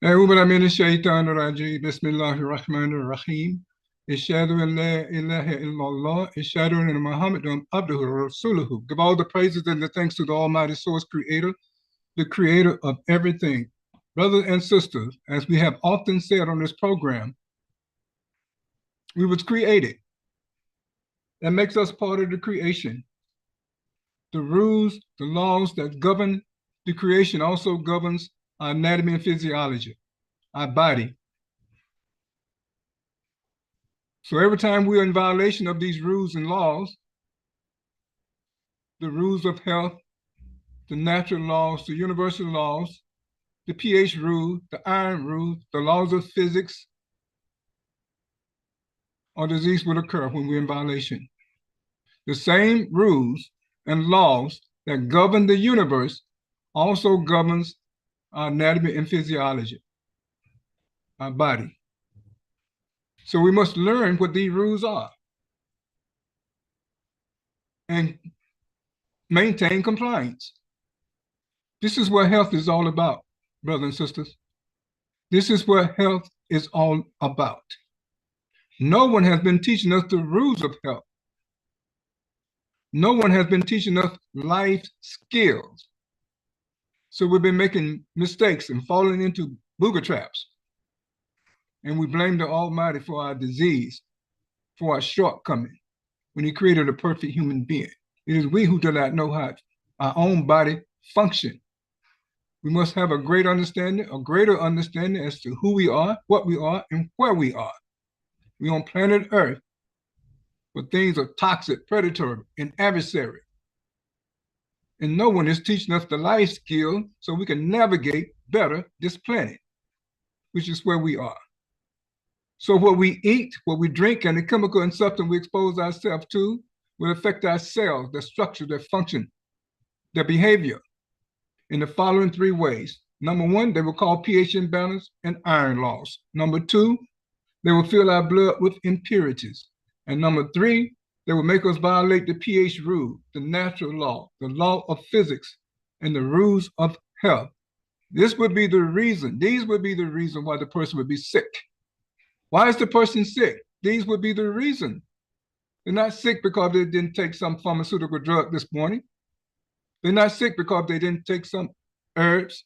أعوذ بالله من الشيطان الرجيم بسم الله الرحمن الرحيم أشهد أن لا إله إلا الله أشهد أن محمدا عبده ورسوله. Give all the praises and the thanks to the Almighty Source Creator, the Creator of everything. Brothers and sisters, as we have often said on this program, we was created. That makes us part of the creation. The rules, the laws that govern the creation also governs our anatomy and physiology, our body. So every time we're in violation of these rules and laws, the rules of health, the natural laws, the universal laws, the pH rule, the iron rule, the laws of physics, or disease will occur when we're in violation. The same rules and laws that govern the universe also governs our anatomy and physiology, our body. So we must learn what these rules are and maintain compliance. This is what health is all about, brothers and sisters. This is what health is all about. No one has been teaching us the rules of health. No one has been teaching us life skills. So we've been making mistakes and falling into booger traps. And we blame the Almighty for our disease, for our shortcoming, when He created a perfect human being. It is we who do not know how our own body function. We must have a greater understanding as to who we are, what we are, and where we are. We're on planet Earth, where things are toxic, predatory, and adversary. And no one is teaching us the life skill so we can navigate better this planet, which is where we are. So what we eat, what we drink, and the chemical and substance we expose ourselves to will affect our cells, their structure, their function, their behavior in the following three ways. Number one, they will cause pH imbalance and iron loss. Number two, they will fill our blood with impurities. And number three, they will make us violate the pH rule, the natural law, the law of physics, and the rules of health. These would be the reason why the person would be sick. Why is the person sick? These would be the reason. They're not sick because they didn't take some pharmaceutical drug this morning. They're not sick because they didn't take some herbs.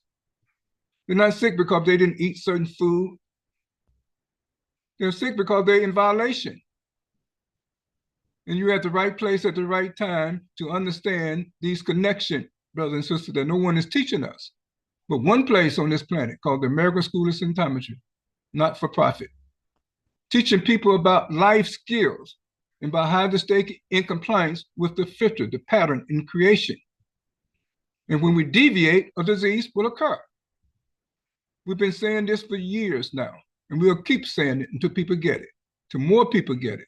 They're not sick because they didn't eat certain food. They're sick because they're in violation. And you're at the right place at the right time to understand these connections, brothers and sisters, that no one is teaching us. But one place on this planet called the American School of Symptometry, not for profit, teaching people about life skills and about how to stay in compliance with the filter, the pattern in creation. And when we deviate, a disease will occur. We've been saying this for years now, and we'll keep saying it until people get it, till more people get it.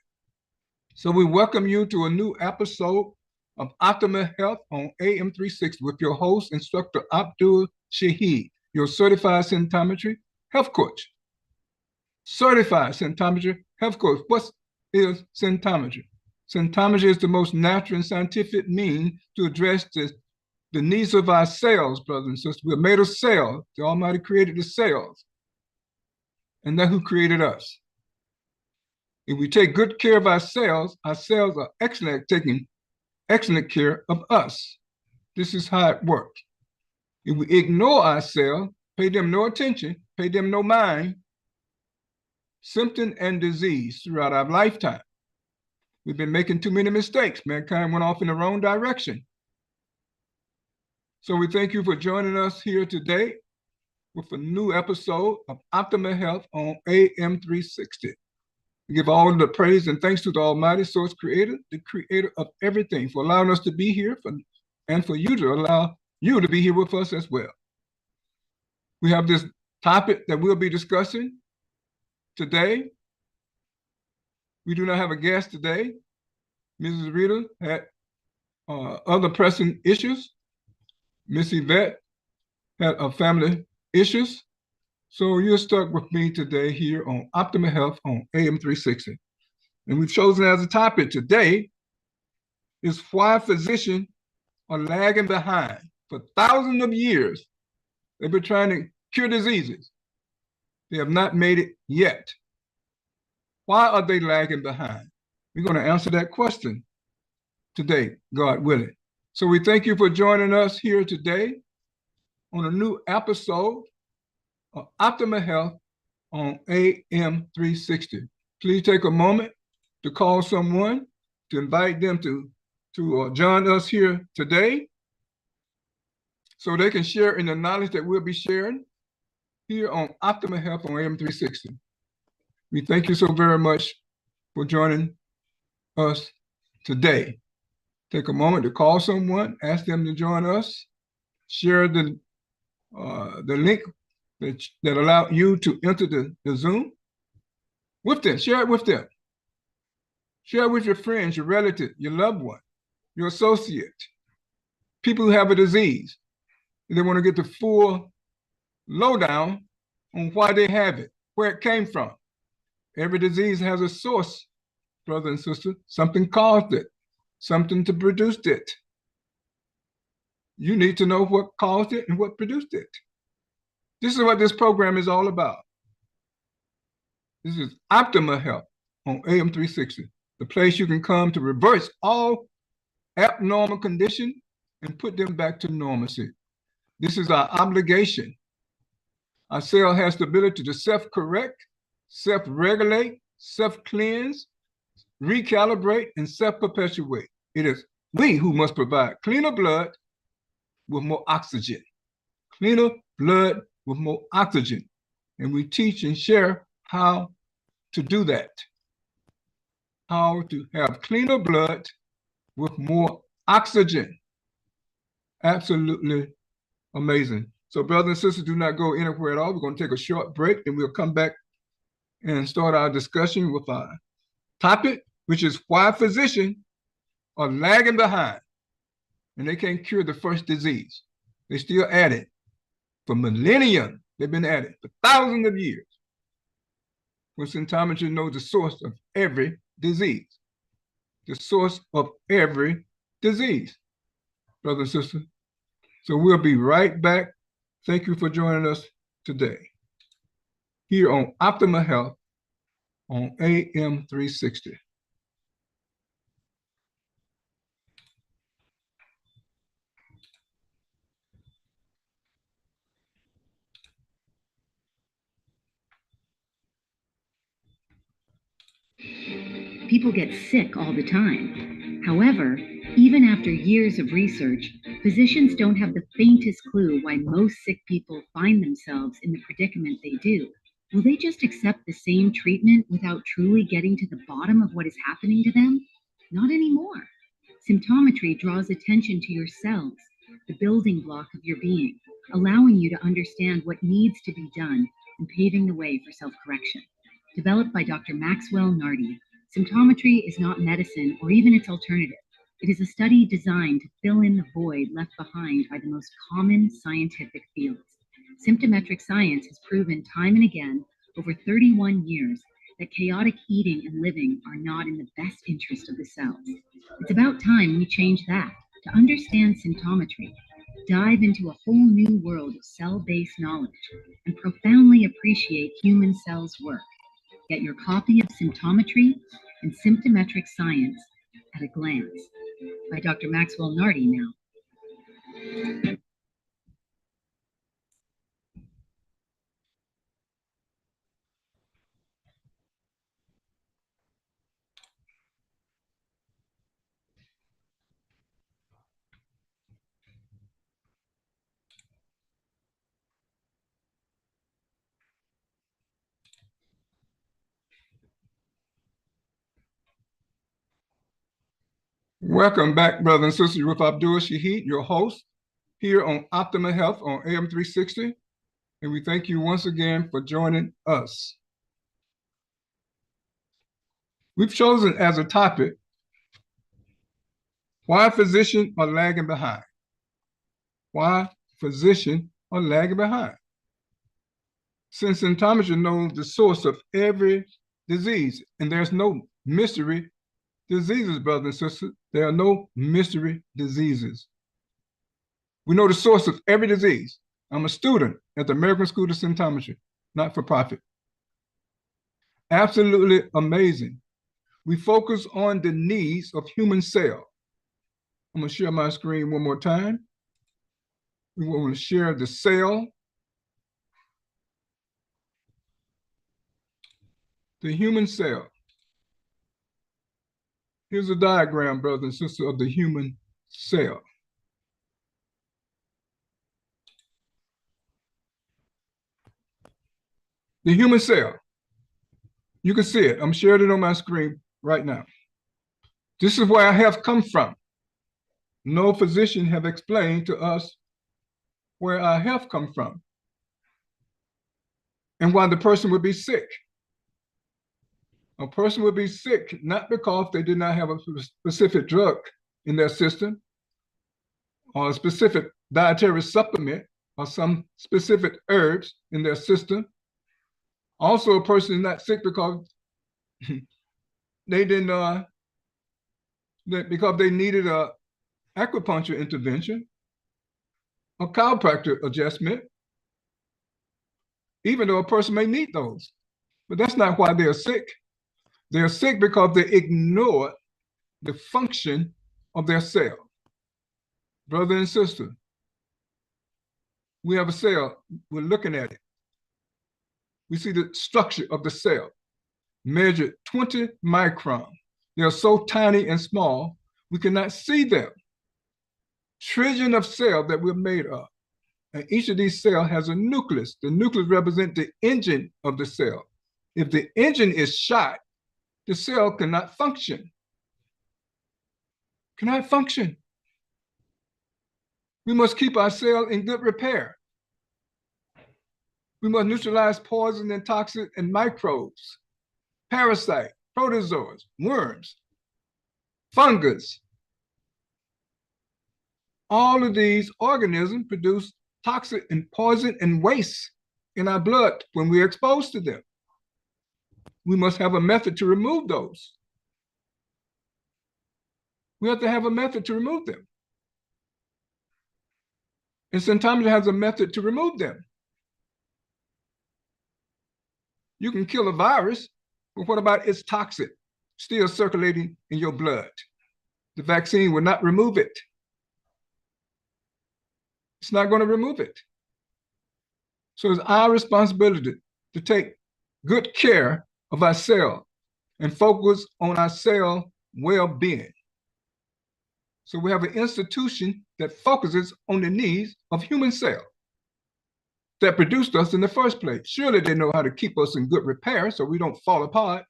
So we welcome you to a new episode of Optimal Health on AM 360 with your host, Instructor Abdul Shaheed, your certified symptometry health coach. Certified symptometry health coach. What is symptometry? Symptometry is the most natural and scientific means to address the needs of our cells, brothers and sisters. We're made of cells. The Almighty created the cells. And that's who created us. If we take good care of our cells are excellent at taking excellent care of us. This is how it works. If we ignore our cells, pay them no attention, pay them no mind, symptom and disease throughout our lifetime. We've been making too many mistakes. Mankind went off in the wrong direction. So we thank you for joining us here today with a new episode of Optimal Health on AM 360. We give all the praise and thanks to the Almighty Source Creator, the Creator of everything, for allowing us to be here and for you to allow you to be here with us as well. We have this topic that we'll be discussing today. We do not have a guest today. Mrs. Rita had other pressing issues. Miss Yvette had family issues. So you're stuck with me today here on Optimal Health on AM 360. And we've chosen as a topic today is why physicians are lagging behind. For thousands of years, they've been trying to cure diseases. They have not made it yet. Why are they lagging behind? We're going to answer that question today, God willing. So we thank you for joining us here today on a new episode of Optimal Health on AM 360. Please take a moment to call someone, to invite them to join us here today so they can share in the knowledge that we'll be sharing here on Optimal Health on AM 360. We thank you so very much for joining us today. Take a moment to call someone, ask them to join us, share the link that allow you to enter the Zoom with them. Share it with them. Share it with your friends, your relative, your loved one, your associate, people who have a disease. And they want to get the full lowdown on why they have it, where it came from. Every disease has a source, brother and sister. Something caused it, something to produce it. You need to know what caused it and what produced it. This is what this program is all about. This is Optimal Health on AM 360, the place you can come to reverse all abnormal conditions and put them back to normalcy. This is our obligation. Our cell has the ability to self-correct, self-regulate, self-cleanse, recalibrate, and self-perpetuate. It is we who must provide cleaner blood with more oxygen. Cleaner blood with more oxygen. And we teach and share how to do that. How to have cleaner blood with more oxygen. Absolutely amazing. So brothers and sisters, do not go anywhere at all. We're going to take a short break, and we'll come back and start our discussion with our topic, which is why physicians are lagging behind and they can't cure the first disease. They still at it. For millennia, they've been at it for thousands of years. When symptometry knows the source of every disease. The source of every disease, brothers and sisters. So we'll be right back. Thank you for joining us today here on Optimal Health on AM 360. People get sick all the time. However, even after years of research, physicians don't have the faintest clue why most sick people find themselves in the predicament they do. Will they just accept the same treatment without truly getting to the bottom of what is happening to them? Not anymore. Symptometry draws attention to your cells, the building block of your being, allowing you to understand what needs to be done and paving the way for self-correction. Developed by Dr. Maxwell Nardi, symptometry is not medicine or even its alternative. It is a study designed to fill in the void left behind by the most common scientific fields. Symptometric science has proven time and again over 31 years that chaotic eating and living are not in the best interest of the cells. It's about time we change that to understand symptometry, dive into a whole new world of cell-based knowledge, and profoundly appreciate human cells' work. Get your copy of Symptometry and Symptometric Science at a Glance by Dr. Maxwell Nardi now. Welcome back, brothers and sisters, with Abdul Shaheed, your host, here on Optimal Health on AM 360. And we thank you once again for joining us. We've chosen as a topic, why physicians are lagging behind. Why physicians are lagging behind. Since symptometry knows the source of every disease, and there's no mystery diseases, brothers and sisters. There are no mystery diseases. We know the source of every disease. I'm a student at the American School of Symptometry, not for profit. Absolutely amazing. We focus on the needs of human cell. I'm going to share my screen one more time. We want to share the cell, the human cell. Here's a diagram, brothers and sisters, of the human cell. The human cell. You can see it. I'm sharing it on my screen right now. This is where our health comes from. No physician have explained to us where our health comes from and why the person would be sick. A person would be sick not because they did not have a specific drug in their system or a specific dietary supplement or some specific herbs in their system. Also, a person is not sick because they didn't because they needed a acupuncture intervention, a chiropractor adjustment, even though a person may need those. But that's not why they're sick. They're sick because they ignored the function of their cell. Brother and sister, we have a cell, we're looking at it. We see the structure of the cell, measured 20 microns. They are so tiny and small, we cannot see them. Trillion of cells that we're made of. And each of these cells has a nucleus. The nucleus represents the engine of the cell. If the engine is shot, the cell cannot function. Cannot function. We must keep our cell in good repair. We must neutralize poison and toxins and microbes, parasites, protozoans, worms, fungus. All of these organisms produce toxic and poison and waste in our blood when we're exposed to them. We must have a method to remove those. We have to have a method to remove them. And sometimes it has a method to remove them. You can kill a virus, but what about its toxic still circulating in your blood? The vaccine will not remove it. It's not going to remove it. So it's our responsibility to take good care of our cell and focus on our cell well-being. So we have an institution that focuses on the needs of human cells that produced us in the first place. Surely they know how to keep us in good repair so we don't fall apart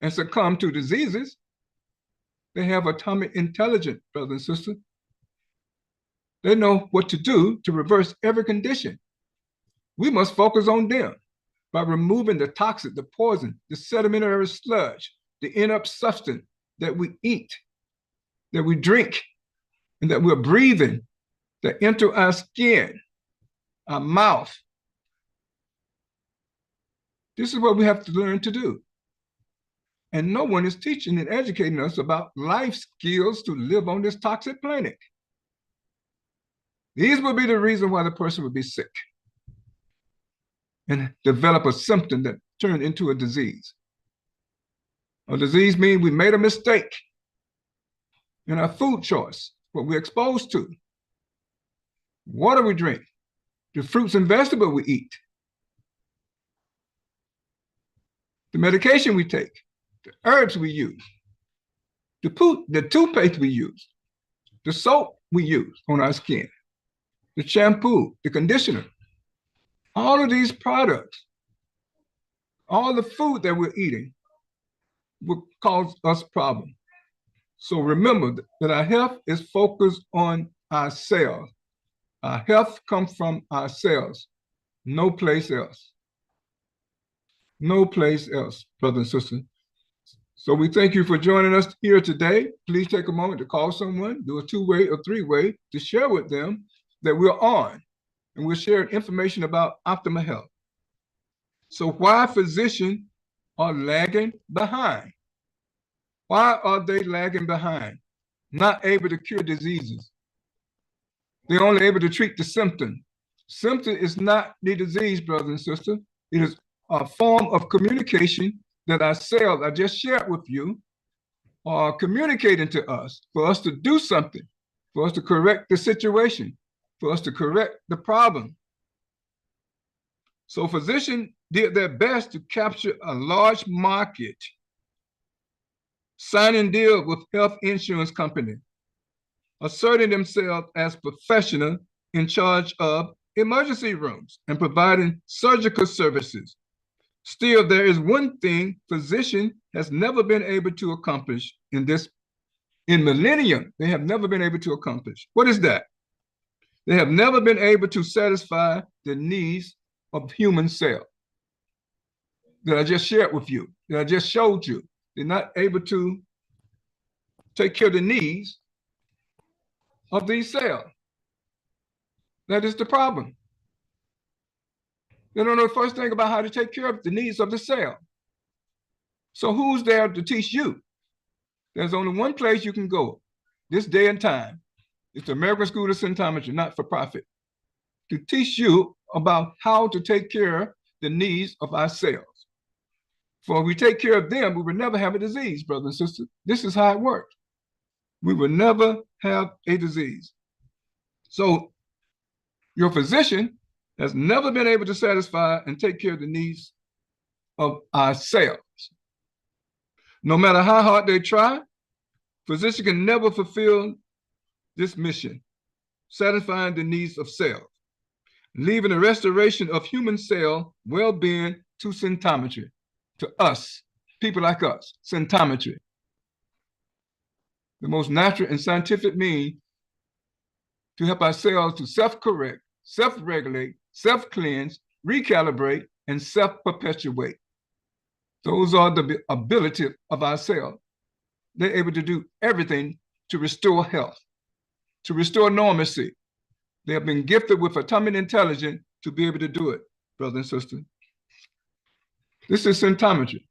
and succumb to diseases. They have atomic intelligence, brothers and sisters. They know what to do to reverse every condition. We must focus on them by removing the toxic, the poison, the sedimentary sludge, the inert substance that we eat, that we drink, and that we're breathing, that enter our skin, our mouth. This is what we have to learn to do. And no one is teaching and educating us about life skills to live on this toxic planet. These would be the reason why the person would be sick and develop a symptom that turned into a disease. A disease means we made a mistake in our food choice, what we're exposed to, water we drink, the fruits and vegetables we eat, the medication we take, the herbs we use, the toothpaste we use, the soap we use on our skin, the shampoo, the conditioner. All of these products, all the food that we're eating will cause us problems. So remember that our health is focused on our cells. Our health comes from our cells, no place else. No place else, brothers and sisters. So we thank you for joining us here today. Please take a moment to call someone, do a two-way or three-way to share with them that we're on and we're sharing information about optimal health. So why physicians are lagging behind? Why are they lagging behind? Not able to cure diseases. They're only able to treat the symptom. Symptom is not the disease, brothers and sisters. It is a form of communication that our cells I just shared with you are communicating to us for us to do something, for us to correct the situation, for us to correct the problem. So physicians did their best to capture a large market, signing deals with health insurance companies, asserting themselves as professionals in charge of emergency rooms and providing surgical services. Still, there is one thing physician has never been able to accomplish in millennium. They have never been able to accomplish. What is that? They have never been able to satisfy the needs of human cells that I just shared with you, that I just showed you. They're not able to take care of the needs of these cells. That is the problem. They don't know the first thing about how to take care of the needs of the cell. So who's there to teach you? There's only one place you can go this day and time. It's the American School of Symptometry, not for profit, to teach you about how to take care of the needs of our cells. For if we take care of them, we will never have a disease, brothers and sisters. This is how it works. We will never have a disease. So your physician has never been able to satisfy and take care of the needs of our cells. No matter how hard they try, physicians can never fulfill this mission, satisfying the needs of cells, leaving the restoration of human cell well-being to symptometry, to us, people like us, symptometry. The most natural and scientific means to help our cells to self-correct, self-regulate, self-cleanse, recalibrate, and self-perpetuate. Those are the abilities of our cells. They're able to do everything to restore health, to restore normalcy. They have been gifted with atomic intelligence to be able to do it, brothers and sisters. This is symptometry,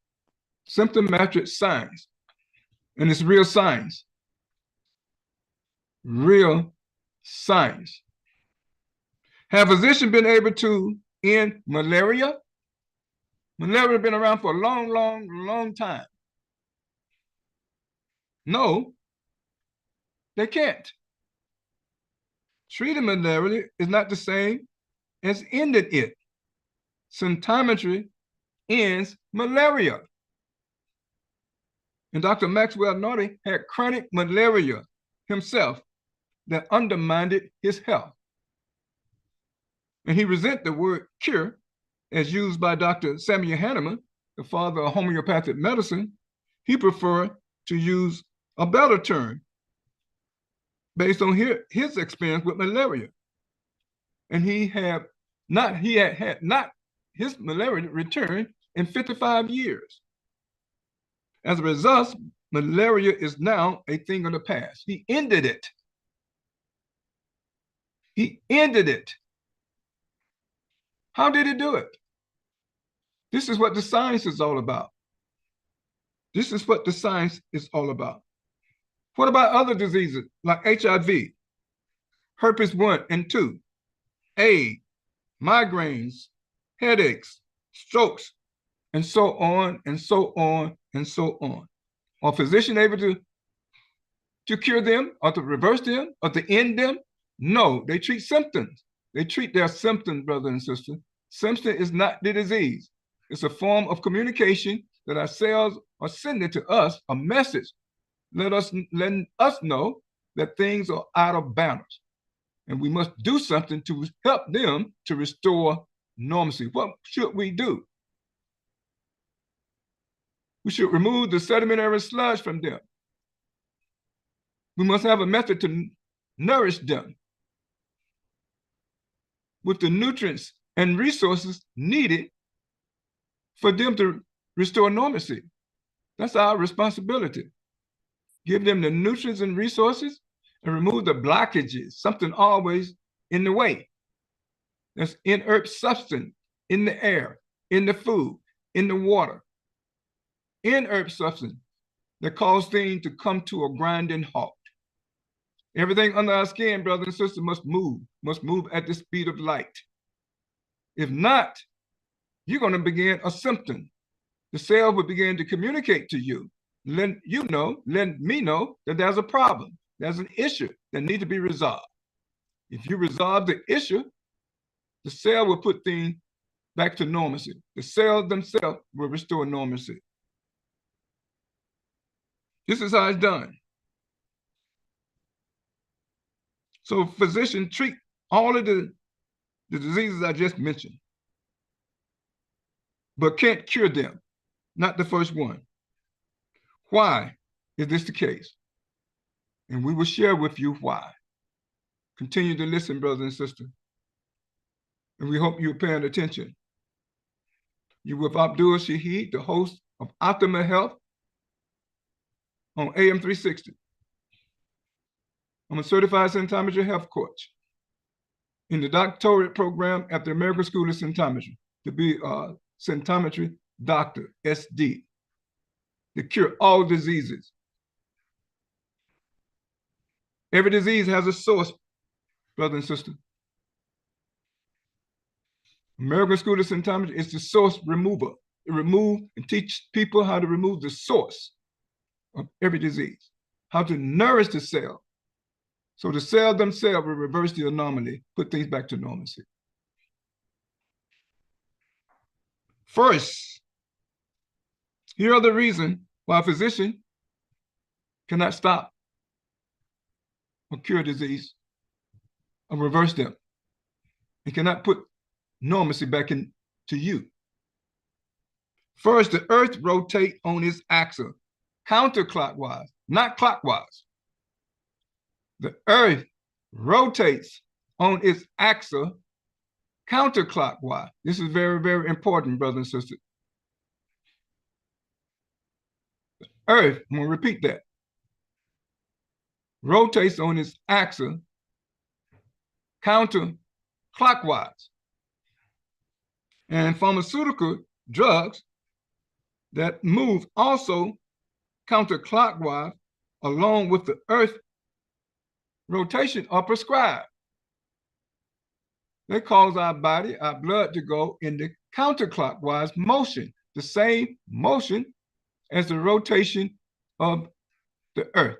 symptomatic science, and it's real science. Real science. Have physicians been able to end malaria? Malaria has been around for a long, long, long time. No, they can't. Treating malaria is not the same as ending it. Symptometry ends malaria. And Dr. Maxwell Nordy had chronic malaria himself that undermined his health. And he resented the word cure as used by Dr. Samuel Hahnemann, the father of homeopathic medicine. He preferred to use a better term based on his experience with malaria. And he had not his malaria returned in 55 years. As a result, malaria is now a thing of the past. He ended it. He ended it. How did he do it? This is what the science is all about. This is what the science is all about. What about other diseases like HIV, herpes 1 and 2, AIDS, migraines, headaches, strokes, and so on and so on and so on? Are physicians able to cure them or to reverse them or to end them? No, they treat symptoms. They treat their symptoms, brothers and sisters. Symptom is not the disease. It's a form of communication that our cells are sending to us a message, letting us know that things are out of balance. And we must do something to help them to restore normalcy. What should we do? We should remove the sedimentary sludge from them. We must have a method to nourish them with the nutrients and resources needed for them to restore normalcy. That's our responsibility. Give them the nutrients and resources and remove the blockages, something always in the way. That's inert substance in the air, in the food, in the water. Inert substance that cause things to come to a grinding halt. Everything under our skin, brothers and sisters, must move at the speed of light. If not, you're going to begin a symptom. The cell will begin to communicate to you, let me know that there's a problem, there's an issue that needs to be resolved. If you resolve the issue, the cell will put things back to normalcy. The cells themselves will restore normalcy. This is how it's done. So physicians treat all of the diseases I just mentioned, but can't cure them, not the first one. Why is this the case? And we will share with you why. Continue to listen, brothers and sisters. And we hope you're paying attention. You're with Abdul Shaheed, the host of Optimal Health on AM 360. I'm a certified symptometry health coach in the doctorate program at the American School of Symptometry to be a symptometry doctor, SD, to cure all diseases. Every disease has a source, brother and sister. American School of Symptometry is the source remover. It remove and teach people how to remove the source of every disease, how to nourish the cell. So the cell themselves will reverse the anomaly, put things back to normalcy. First, here are the reasons why a physician cannot stop or cure disease or reverse them. It cannot put normalcy back into you. First, the earth rotates on its axis, counterclockwise, not clockwise. The earth rotates on its axis counterclockwise. This is very, very important, brothers and sisters. The earth, I'm going to repeat that, rotates on its axis counterclockwise. And pharmaceutical drugs that move also counterclockwise along with the earth rotation are prescribed. They cause our body, our blood to go in the counterclockwise motion, the same motion as the rotation of the earth.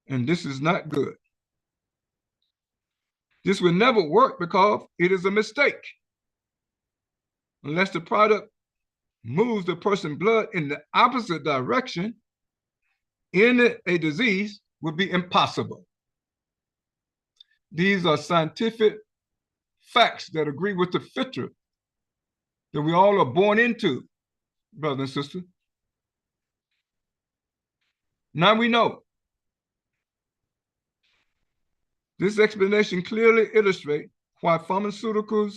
And this is not good. This will never work because it is a mistake. Unless the product moves the person's blood in the opposite direction, in a disease would be impossible. These are scientific facts that agree with the fitra that we all are born into, brothers and sisters. Now we know. This explanation clearly illustrates why pharmaceuticals,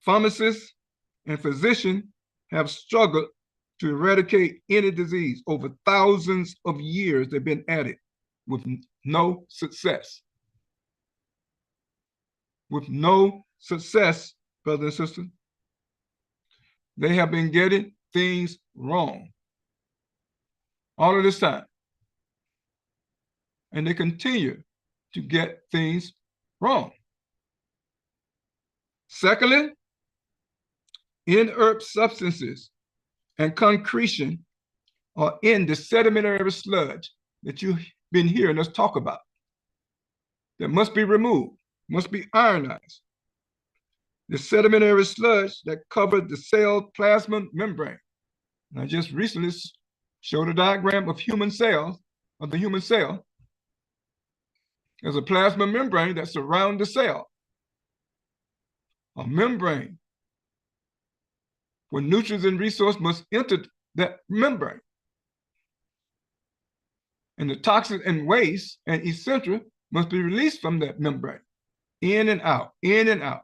pharmacists, and physicians have struggled to eradicate any disease. Over thousands of years they've been at it with no success. With no success, brothers and sisters. They have been getting things wrong all of this time. And they continue to get things wrong. Secondly, inert substances and concretion are in the sedimentary sludge that you've been hearing us talk about that must be removed, must be ionized. The sedimentary sludge that covered the cell plasma membrane. And I just recently showed a diagram of human cells, of the human cell. There's a plasma membrane that surrounds the cell. A membrane where nutrients and resources must enter that membrane. And the toxins and waste and essential must be released from that membrane. In and out, in and out.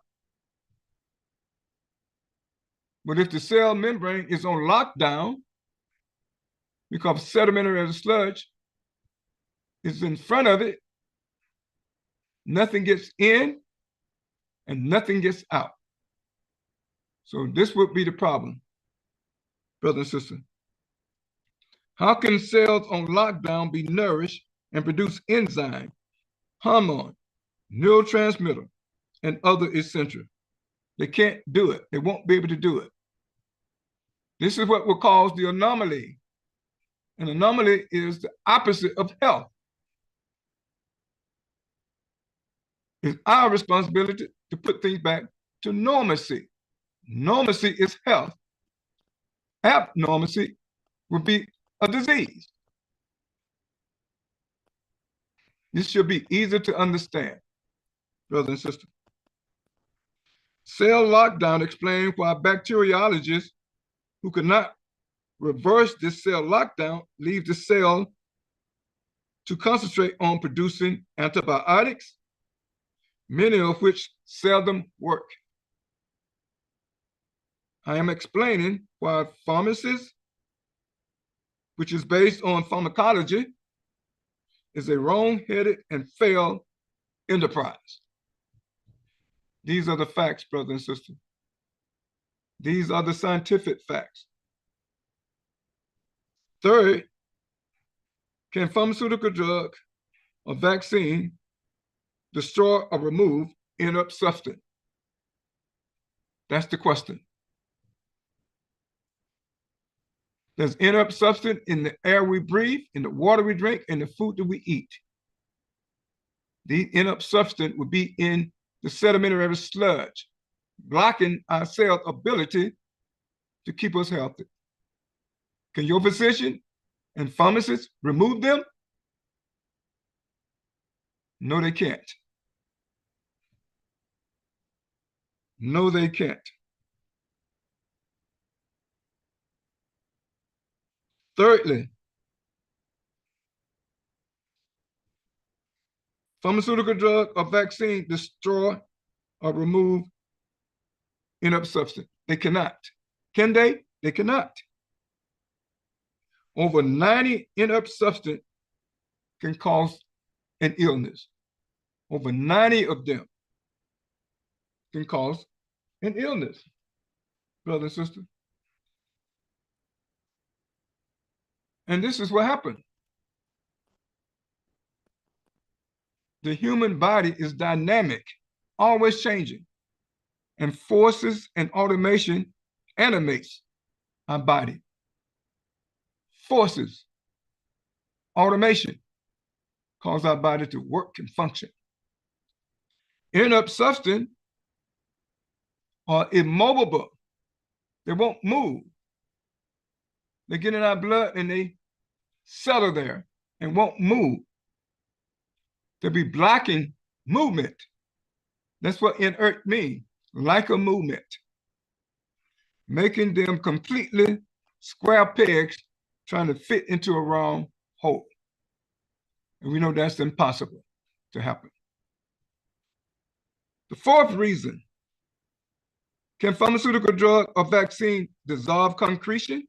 But if the cell membrane is on lockdown, because sedimentary sludge is in front of it, nothing gets in and nothing gets out. So this would be the problem, brother and sister. How can cells on lockdown be nourished and produce enzyme, hormone, neurotransmitter, and other essential? They can't do it. They won't be able to do it. This is what will cause the anomaly. An anomaly is the opposite of health. It's our responsibility to put things back to normalcy. Normalcy is health. Abnormalcy would be a disease. This should be easy to understand, brothers and sisters. Cell lockdown explains why bacteriologists who could not reverse this cell lockdown leave the cell to concentrate on producing antibiotics, many of which seldom work. I am explaining why pharmacists, which is based on pharmacology, is a wrong-headed and failed enterprise. These are the facts, brothers and sisters. These are the scientific facts. Third, can pharmaceutical drug or vaccine destroy or remove inert substance? That's the question. There's inert substance in the air we breathe, in the water we drink, and the food that we eat. The inert substance would be in the sedimentary sludge, blocking our cell's ability to keep us healthy. Can your physician and pharmacist remove them? No, they can't. No, they can't. Thirdly, pharmaceutical drug or vaccine destroy or remove inert substance. They cannot. Can they? They cannot. Over 90 inert substance can cause an illness. Over 90 of them can cause an illness, brother and sister. And this is what happened. The human body is dynamic, always changing, and forces and automation animates our body. Forces, automation, cause our body to work and function. Inert substance are immovable. They won't move. They get in our blood and they settle there and won't move. They'll be blocking movement. That's what inert means, like a movement. Making them completely square pegs trying to fit into a round hole. And we know that's impossible to happen. The fourth reason, can pharmaceutical drug or vaccine dissolve concretion,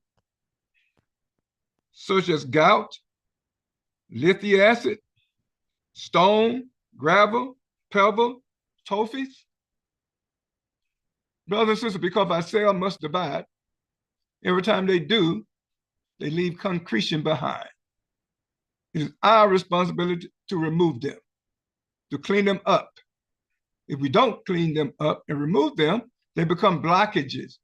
such as gout, lithic acid, stone, gravel, pebble, tophies? Brothers and sisters, because our cell must divide, every time they do, they leave concretion behind. It is our responsibility to remove them, to clean them up. If we don't clean them up and remove them, they become blockages.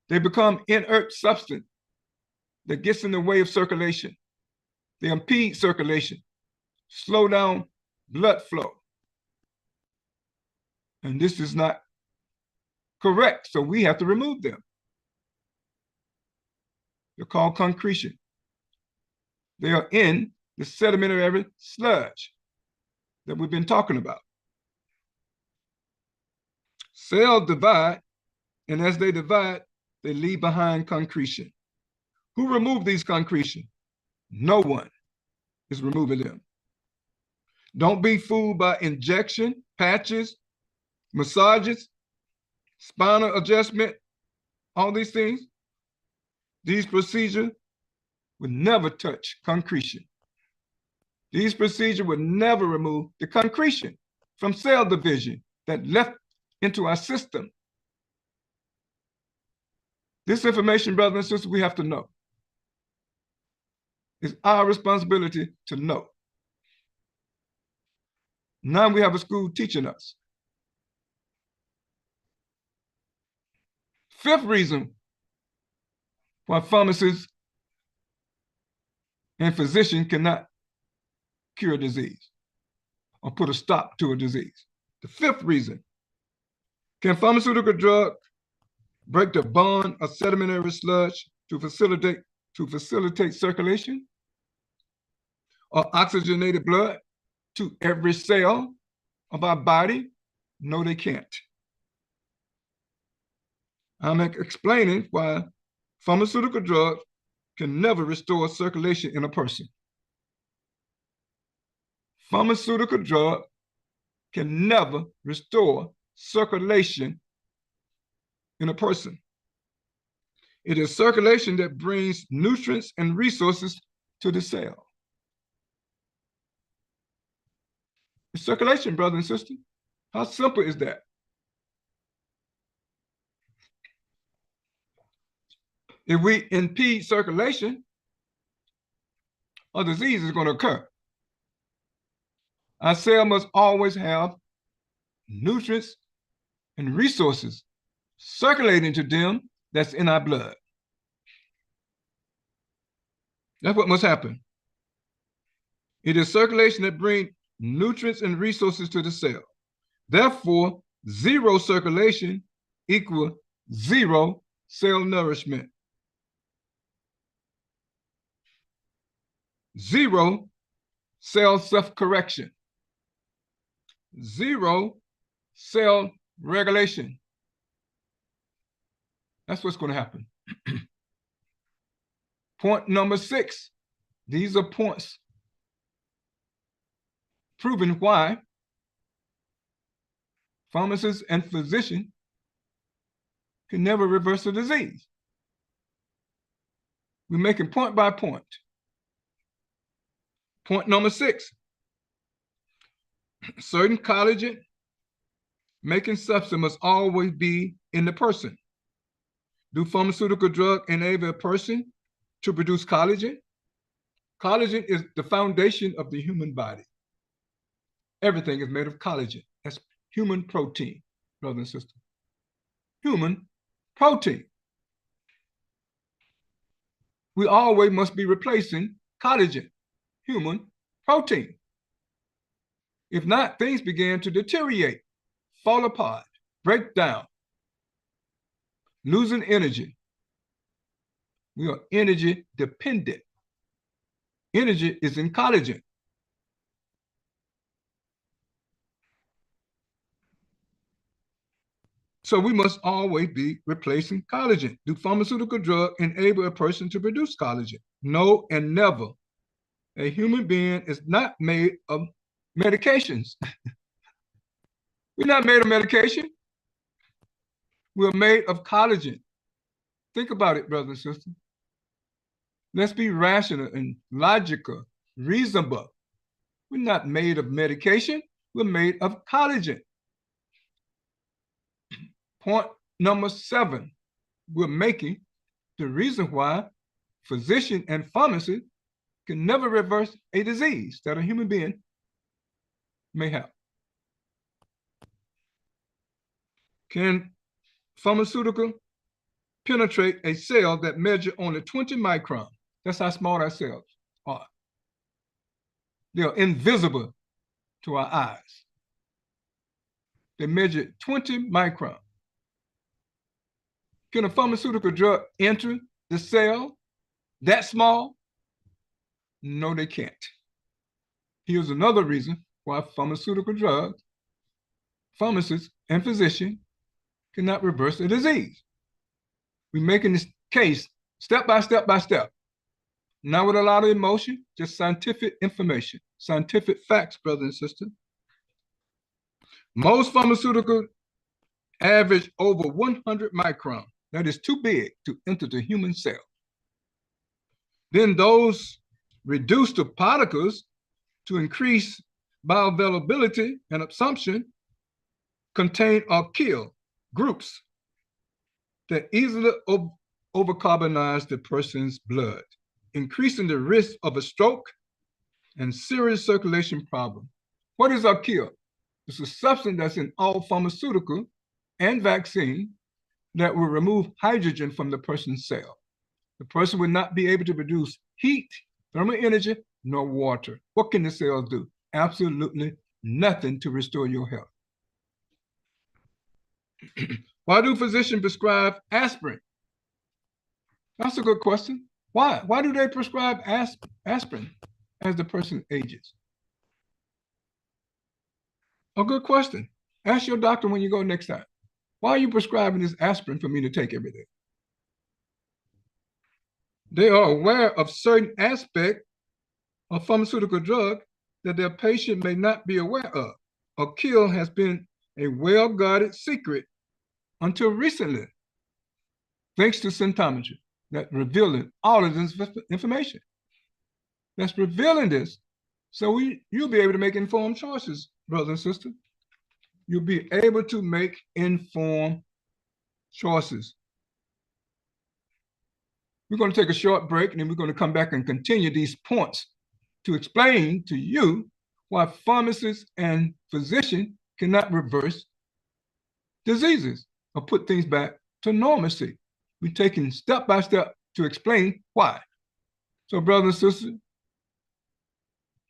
They become inert substance that gets in the way of circulation. They impede circulation, slow down blood flow. And this is not correct, so we have to remove them. They're called concretion. They are in the sedimentary sludge that we've been talking about. Cells divide, and as they divide, they leave behind concretion. Who removed these concretion? No one is removing them. Don't be fooled by injection, patches, massages, spinal adjustment, all these things. These procedures would never touch concretion. These procedures would never remove the concretion from cell division that left into our system. This information, brothers and sisters, we have to know. It's our responsibility to know. Now we have a school teaching us. Fifth reason why pharmacists and physicians cannot cure a disease or put a stop to a disease. The fifth reason, can pharmaceutical drug break the bond of sedimentary sludge to facilitate circulation or oxygenated blood to every cell of our body? No, they can't. I'm explaining why pharmaceutical drugs can never restore circulation in a person. Pharmaceutical drug can never restore circulation in a person. It is circulation that brings nutrients and resources to the cell. It's circulation, brother and sister. How simple is that? If we impede circulation, a disease is going to occur. Our cell must always have nutrients and resources circulating to them that's in our blood. That's what must happen. It is circulation that brings nutrients and resources to the cell. Therefore, zero circulation equals zero cell nourishment. Zero cell self-correction. Zero cell regulation. That's what's going to happen. Point number 6. These are points proving why pharmacists and physicians can never reverse a disease. We're making point by point. Point number 6. Certain collagen making substance must always be in the person. Do pharmaceutical drugs enable a person to produce collagen? Collagen is the foundation of the human body. Everything is made of collagen. That's human protein, brother and sister. Human protein. We always must be replacing collagen, human protein. If not, things begin to deteriorate, fall apart, break down, losing energy. We are energy dependent. Energy is in collagen. So we must always be replacing collagen. Do pharmaceutical drugs enable a person to produce collagen? No, and never. A human being is not made of medications. We're not made of medication. We're made of collagen. Think about it, brothers and sisters. Let's be rational and logical, reasonable. We're not made of medication. We're made of collagen. Point number 7, we're making the reason why physician and pharmacist can never reverse a disease that a human being may have. Can pharmaceutical penetrate a cell that measure only 20 microns? That's how small our cells are. They are invisible to our eyes. They measure 20 microns. Can a pharmaceutical drug enter the cell that small? No, they can't. Here's another reason why pharmaceutical drugs, pharmacists, and physicians cannot reverse a disease. We're making this case step by step by step. Not with a lot of emotion, just scientific information, scientific facts, brothers and sisters. Most pharmaceutical average over 100 microns. That is too big to enter the human cell. Then those reduced to particles to increase bioavailability and absorption contain or kill groups that easily overcarbonize the person's blood, increasing the risk of a stroke and serious circulation problem. What is our kill? It's a substance that's in all pharmaceutical and vaccine that will remove hydrogen from the person's cell. The person will not be able to produce heat, thermal energy, nor water. What can the cells do? Absolutely nothing to restore your health. Why do physicians prescribe aspirin? That's a good question. Why? Why do they prescribe aspirin as the person ages? A good question. Ask your doctor when you go next time. Why are you prescribing this aspirin for me to take every day? They are aware of certain aspects of pharmaceutical drug that their patient may not be aware of. A kill has been a well-guarded secret until recently, thanks to symptometry that revealing all of this information. That's revealing this. So you'll be able to make informed choices, brother and sister. You'll be able to make informed choices. We're going to take a short break, and then we're going to come back and continue these points to explain to you why pharmacists and physicians cannot reverse diseases or put things back to normalcy. We're taking step by step to explain why. So, brothers and sisters,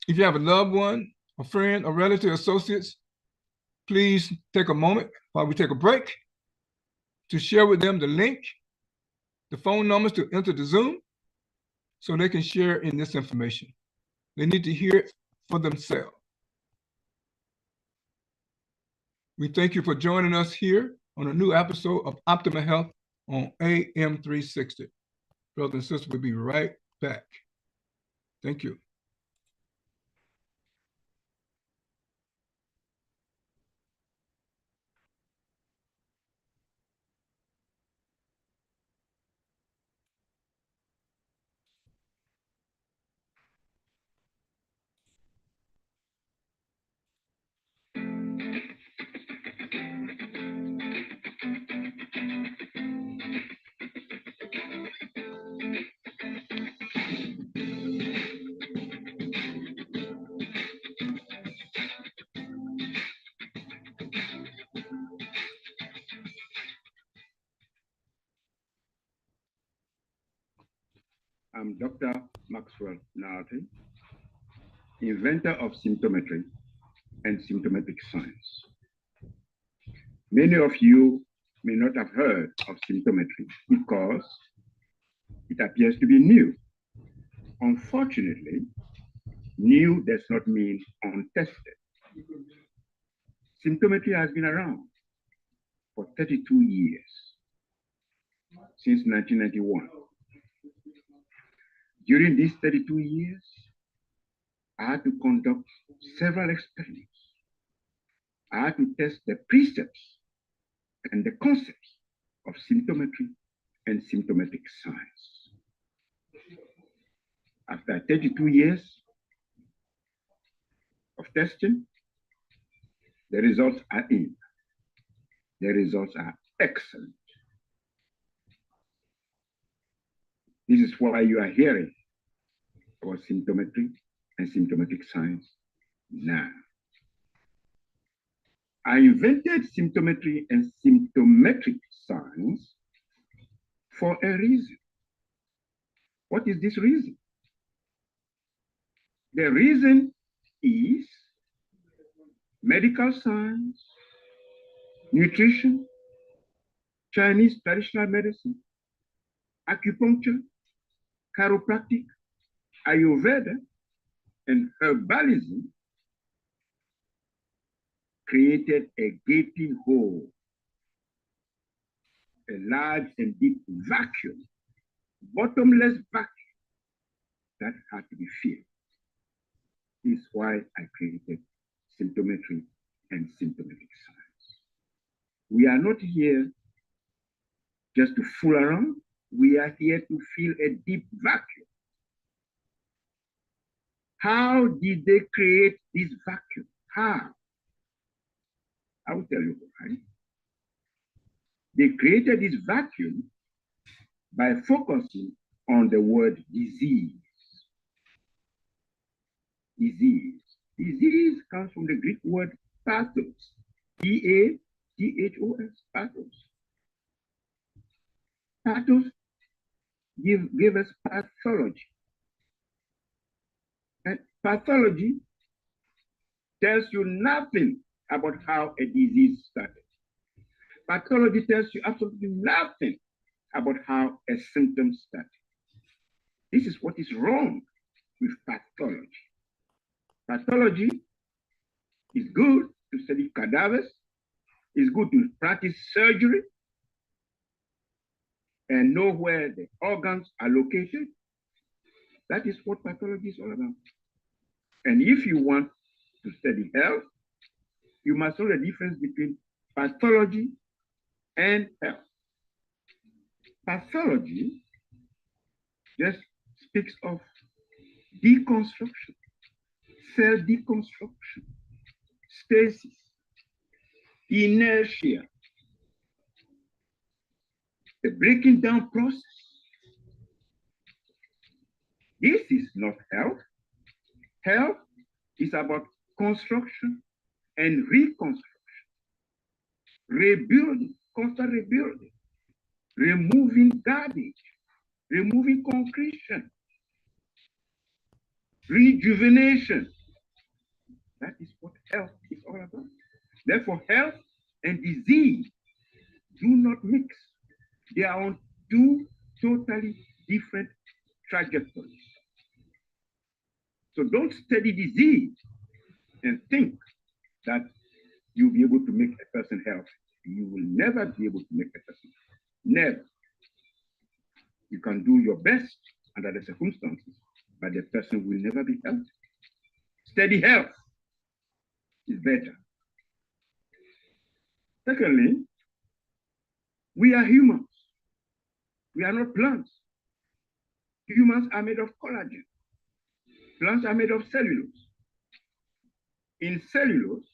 if you have a loved one, a friend, a relative, associates, please take a moment while we take a break to share with them the link, the phone numbers to enter the Zoom so they can share in this information. They need to hear it for themselves. We thank you for joining us here on a new episode of Optimal Health on AM 360. Brothers and sisters, we'll be right back. Thank you. I'm Dr. Maxwell Narty, inventor of symptometry and symptomatic science. Many of you may not have heard of symptometry because it appears to be new. Unfortunately, new does not mean untested. Symptometry has been around for 32 years, since 1991. During these 32 years, I had to conduct several experiments. I had to test the precepts and the concepts of symptometry and symptomatic science. After 32 years of testing, the results are in. The results are excellent. This is why you are hearing about symptometry and symptomatic science now. I invented symptometry and symptomatic science for a reason. What is this reason? The reason is medical science, nutrition, Chinese traditional medicine, acupuncture, chiropractic, Ayurveda, and herbalism created a gaping hole, a large and deep vacuum, bottomless vacuum that had to be filled. This is why I created symptometry and symptomatic science. We are not here just to fool around. We are here to fill a deep vacuum. How did they create this vacuum? How? I will tell you why. They created this vacuum by focusing on the word disease. Disease. Disease comes from the Greek word pathos. P-A-T-H-O-S, pathos. Pathos give us pathology. And pathology tells you nothing about how a disease started. Pathology tells you absolutely nothing about how a symptom started. This is what is wrong with pathology. Pathology is good to study cadavers, it's good to practice surgery and know where the organs are located. That is what pathology is all about. And if you want to study health, you must know the difference between pathology and health. Pathology just speaks of deconstruction, cell deconstruction, stasis, inertia, the breaking down process. This is not health. Health is about construction and reconstruction, rebuilding, constant rebuilding, removing garbage, removing concretion, rejuvenation. That is what health is all about. Therefore, health and disease do not mix. They are on two totally different trajectories. So don't study disease and think that you'll be able to make a person healthy. You will never be able to make a person healthy. Never. You can do your best under the circumstances, but the person will never be healthy. Steady health is better. Secondly, we are humans. We are not plants. Humans are made of collagen. Plants are made of cellulose. In cellulose,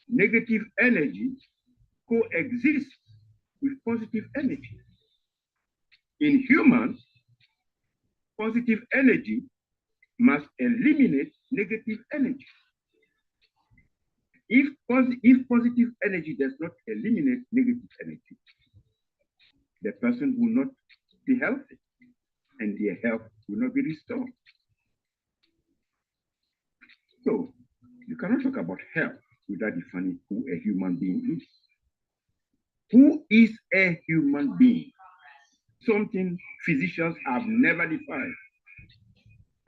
negative energy coexists with positive energy. In humans, positive energy must eliminate negative energy. If positive energy does not eliminate negative energy, the person will not be healthy and their health will not be restored. So you cannot talk about health without defining who a human being is. Who is a human being? Something physicians have never defined.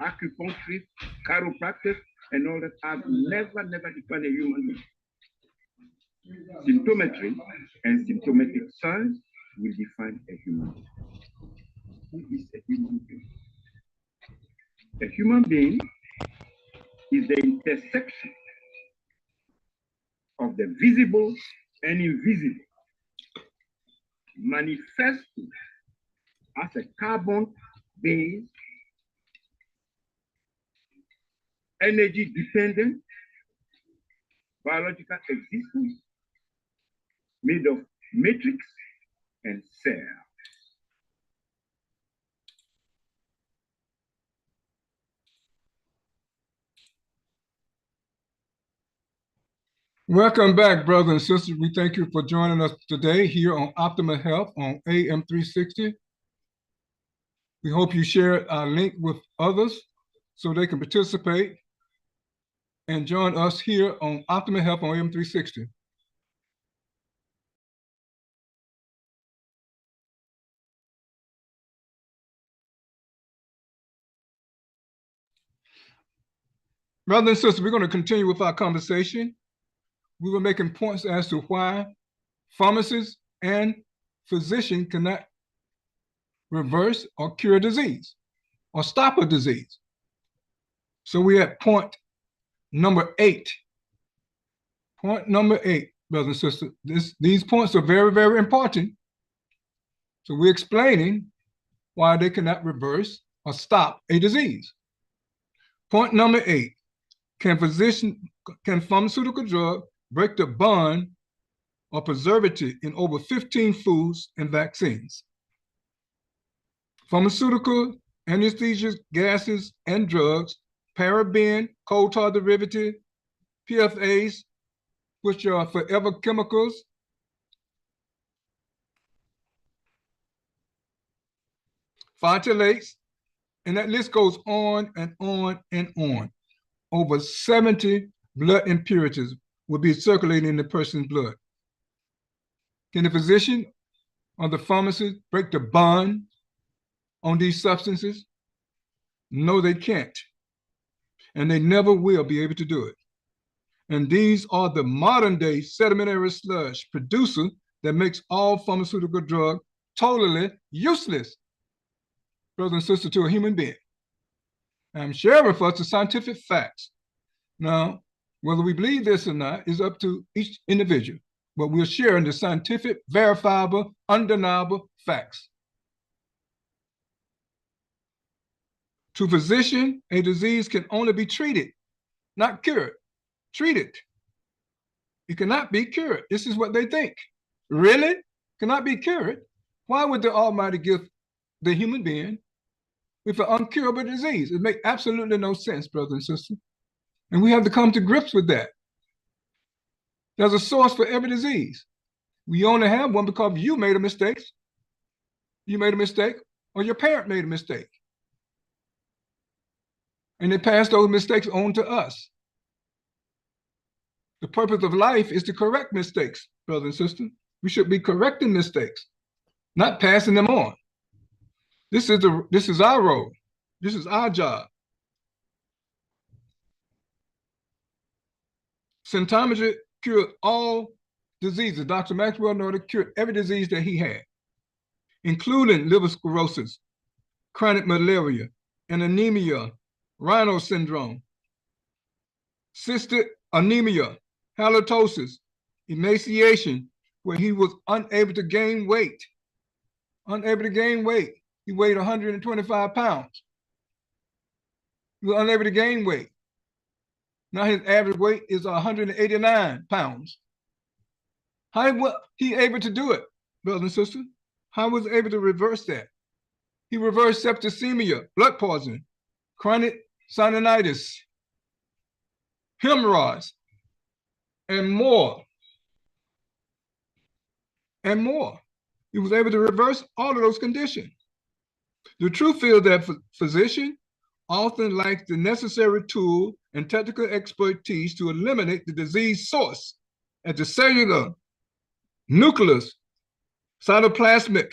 Acupuncturists, chiropractors, and all that have never defined a human being. Symptometry and symptomatic science will define a human being. Who is a human being? A human being is the intersection of the visible and invisible, manifesting as a carbon-based, energy-dependent biological existence made of matrix and cell. Welcome back, brothers and sisters. We thank you for joining us today here on Optimal Health on AM 360. We hope you share our link with others so they can participate and join us here on Optimal Health on AM 360. Brothers and sisters, we're going to continue with our conversation. We were making points as to why pharmacists and physicians cannot reverse or cure disease or stop a disease. So we're at point number 8. Point number 8, brothers and sisters. These points are very, very important. So we're explaining why they cannot reverse or stop a disease. Point number 8, can pharmaceutical drug break the bond or preservative in over 15 foods and vaccines? Pharmaceutical, anesthesia, gases, and drugs, paraben, coal tar derivative, PFAs, which are forever chemicals, phthalates, and that list goes on and on and on. Over 70 blood impurities will be circulating in the person's blood. Can the physician or the pharmacist break the bond on these substances? No, they can't. And they never will be able to do it. And these are the modern day sedimentary sludge producer that makes all pharmaceutical drugs totally useless, brothers and sisters, to a human being. I'm sharing with us the scientific facts. Now, whether we believe this or not is up to each individual, but we're sharing the scientific, verifiable, undeniable facts. To physician, a disease can only be treated, not cured. Treated. It cannot be cured. This is what they think. Really? Cannot be cured? Why would the Almighty give the human being with an uncurable disease? It makes absolutely no sense, brothers and sisters. And we have to come to grips with that. There's a source for every disease. We only have one because you made a mistake. You made a mistake, or your parent made a mistake. And they passed those mistakes on to us. The purpose of life is to correct mistakes, brothers and sisters. We should be correcting mistakes, not passing them on. This is our role. This is our job. Symptometry cured all diseases. Dr. Maxwell Norton cured every disease that he had, including liver cirrhosis, chronic malaria, and anemia, Raynaud syndrome, cystic anemia, halitosis, emaciation, where he was unable to gain weight. Unable to gain weight. He weighed 125 pounds. He was unable to gain weight. Now his average weight is 189 pounds. How was he able to do it, brothers and sisters? How was he able to reverse that? He reversed septicemia, blood poisoning, chronic sinusitis, hemorrhoids, and more. And more. He was able to reverse all of those conditions. The truth is that physician often lacks the necessary tool and technical expertise to eliminate the disease source at the cellular, nucleus, cytoplasmic,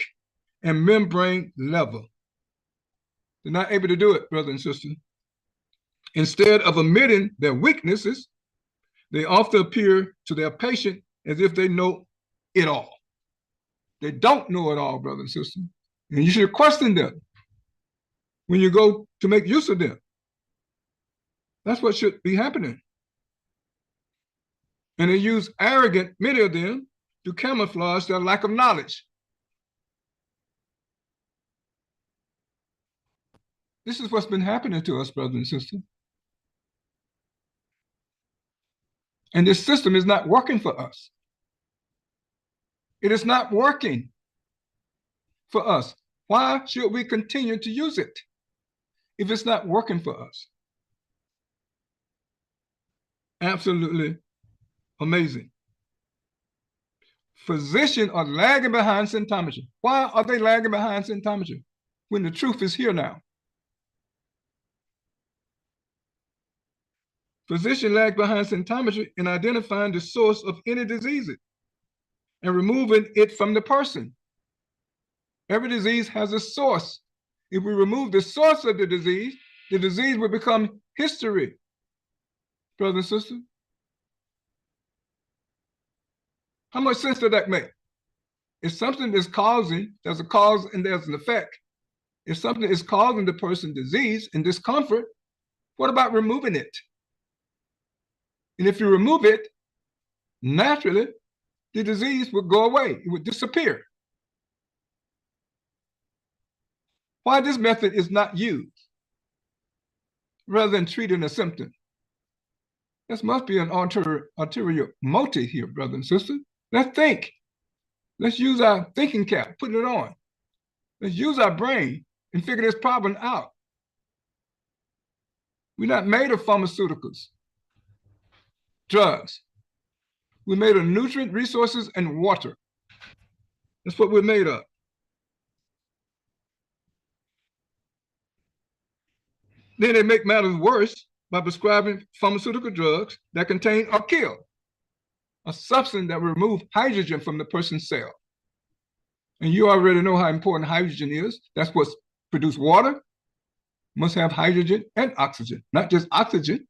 and membrane level. They're not able to do it, brothers and sisters. Instead of admitting their weaknesses, they often appear to their patient as if they know it all. They don't know it all, brothers and sisters. And you should question them when you go to make use of them. That's what should be happening. And they use arrogant, many of them, to camouflage their lack of knowledge. This is what's been happening to us, brothers and sisters. And this system is not working for us. It is not working for us. Why should we continue to use it if it's not working for us? Absolutely amazing. Physicians are lagging behind symptometry. Why are they lagging behind symptometry when the truth is here now? Physicians lag behind symptometry in identifying the source of any disease and removing it from the person. Every disease has a source. If we remove the source of the disease will become history, brothers and sisters. How much sense does that make? If something is causing, there's a cause and there's an effect. If something is causing the person disease and discomfort, what about removing it? And if you remove it, naturally, the disease would go away. It would disappear. Why this method is not used rather than treating a symptom? This must be an ulterior motive here, brothers and sisters. Let's think. Let's use our thinking cap, put it on. Let's use our brain and figure this problem out. We're not made of pharmaceuticals, drugs. We're made of nutrient resources and water. That's what we're made of. Then they make matters worse by prescribing pharmaceutical drugs that contain or kill, a substance that will remove hydrogen from the person's cell. And you already know how important hydrogen is. That's what's produced water, must have hydrogen and oxygen, not just oxygen.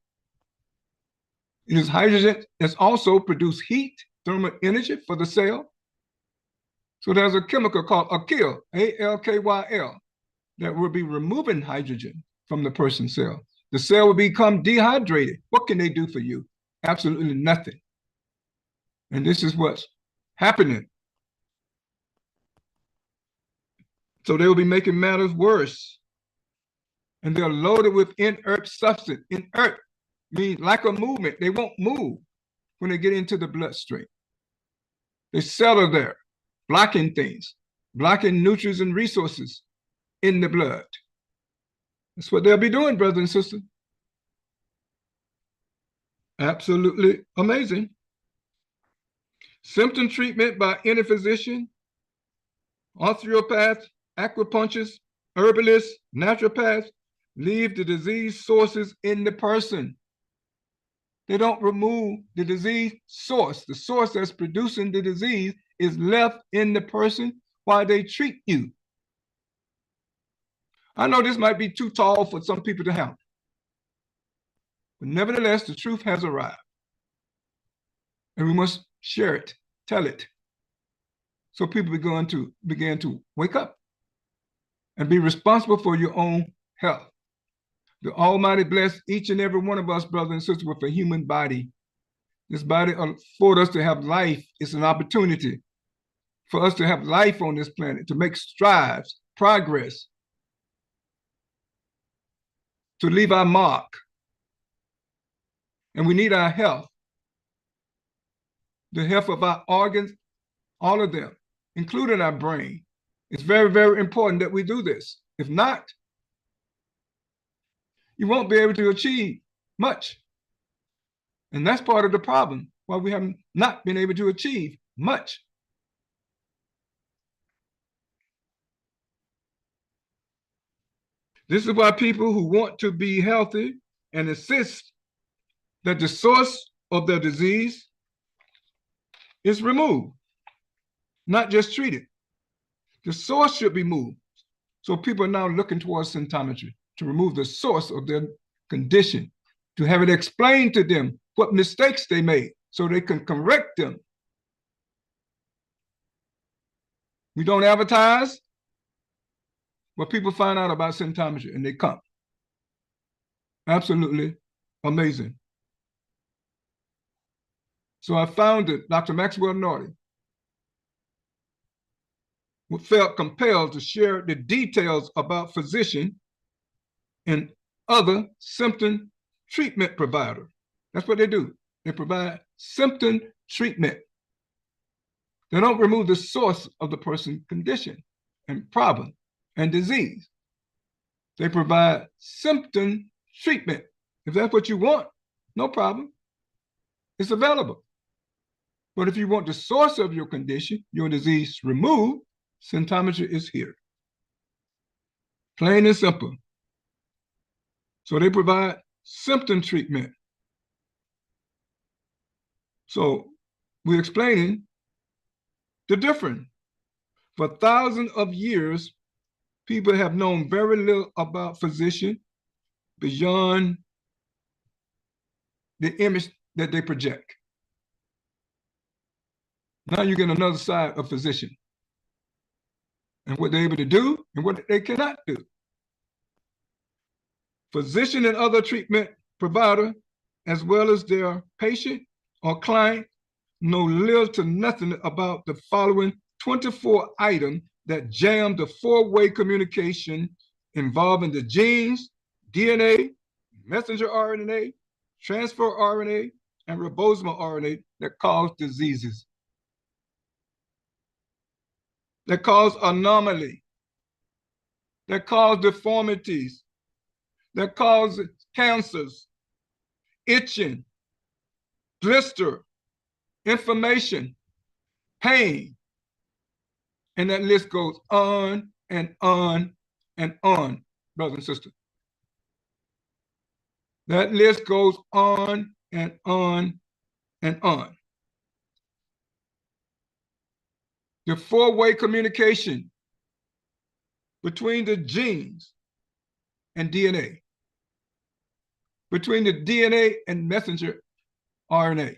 It is hydrogen that's also produce heat, thermal energy for the cell. So there's a chemical called alkyl, A-L-K-Y-L, that will be removing hydrogen from the person's cell. The cell will become dehydrated. What can they do for you? Absolutely nothing. And this is what's happening. So they will be making matters worse. And they're loaded with inert substance. Inert means lack of movement. They won't move when they get into the bloodstream. They settle there, blocking things, blocking nutrients and resources in the blood. That's what they'll be doing, brothers and sisters. Absolutely amazing. Symptom treatment by any physician, osteopaths, acupuncturists, herbalists, naturopaths, leave the disease sources in the person. They don't remove the disease source. The source that's producing the disease is left in the person while they treat you. I know this might be too tall for some people to handle, but nevertheless, the truth has arrived. And we must share it, tell it, so people begin to wake up and be responsible for your own health. The Almighty bless each and every one of us, brothers and sisters, with a human body. This body affords us to have life. It's an opportunity for us to have life on this planet, to make strides, progress, to leave our mark. And we need our health, the health of our organs, all of them, including our brain. It's very, very important that we do this. If not, you won't be able to achieve much. And that's part of the problem, why we have not been able to achieve much. This is why people who want to be healthy and insist that the source of their disease is removed, not just treated. The source should be moved. So people are now looking towards symptometry to remove the source of their condition, to have it explained to them what mistakes they made so they can correct them. We don't advertise, but people find out about symptometry and they come. Absolutely amazing. So I founded Dr. Maxwell Nordy, who felt compelled to share the details about physician and other symptom treatment provider. That's what they do. They provide symptom treatment. They don't remove the source of the person's condition and problem and disease. They provide symptom treatment. If that's what you want, no problem. It's available. But if you want the source of your condition, your disease removed, symptometry is here. Plain and simple. So they provide symptom treatment. So we're explaining the difference. For thousands of years, people have known very little about physician beyond the image that they project. Now you get another side of physician and what they're able to do and what they cannot do. Physician and other treatment provider, as well as their patient or client, know little to nothing about the following 24 items that jam the four-way communication involving the genes, DNA, messenger RNA, transfer RNA, and ribosomal RNA that cause diseases, that cause anomaly, that cause deformities, that cause cancers, itching, blister, inflammation, pain, and that list goes on and on and on, brothers and sisters. That list goes on and on and on. The four-way communication between the genes and DNA, between the DNA and messenger RNA,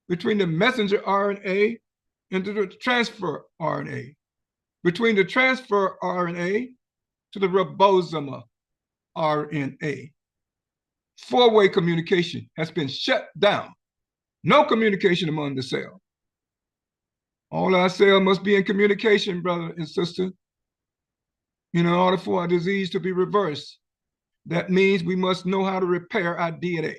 between the messenger RNA and the transfer RNA, between the transfer RNA to the ribosomal RNA. Four-way communication has been shut down. No communication among the cells. All our cells must be in communication, brother and sister. In order for our disease to be reversed, that means we must know how to repair our DNA.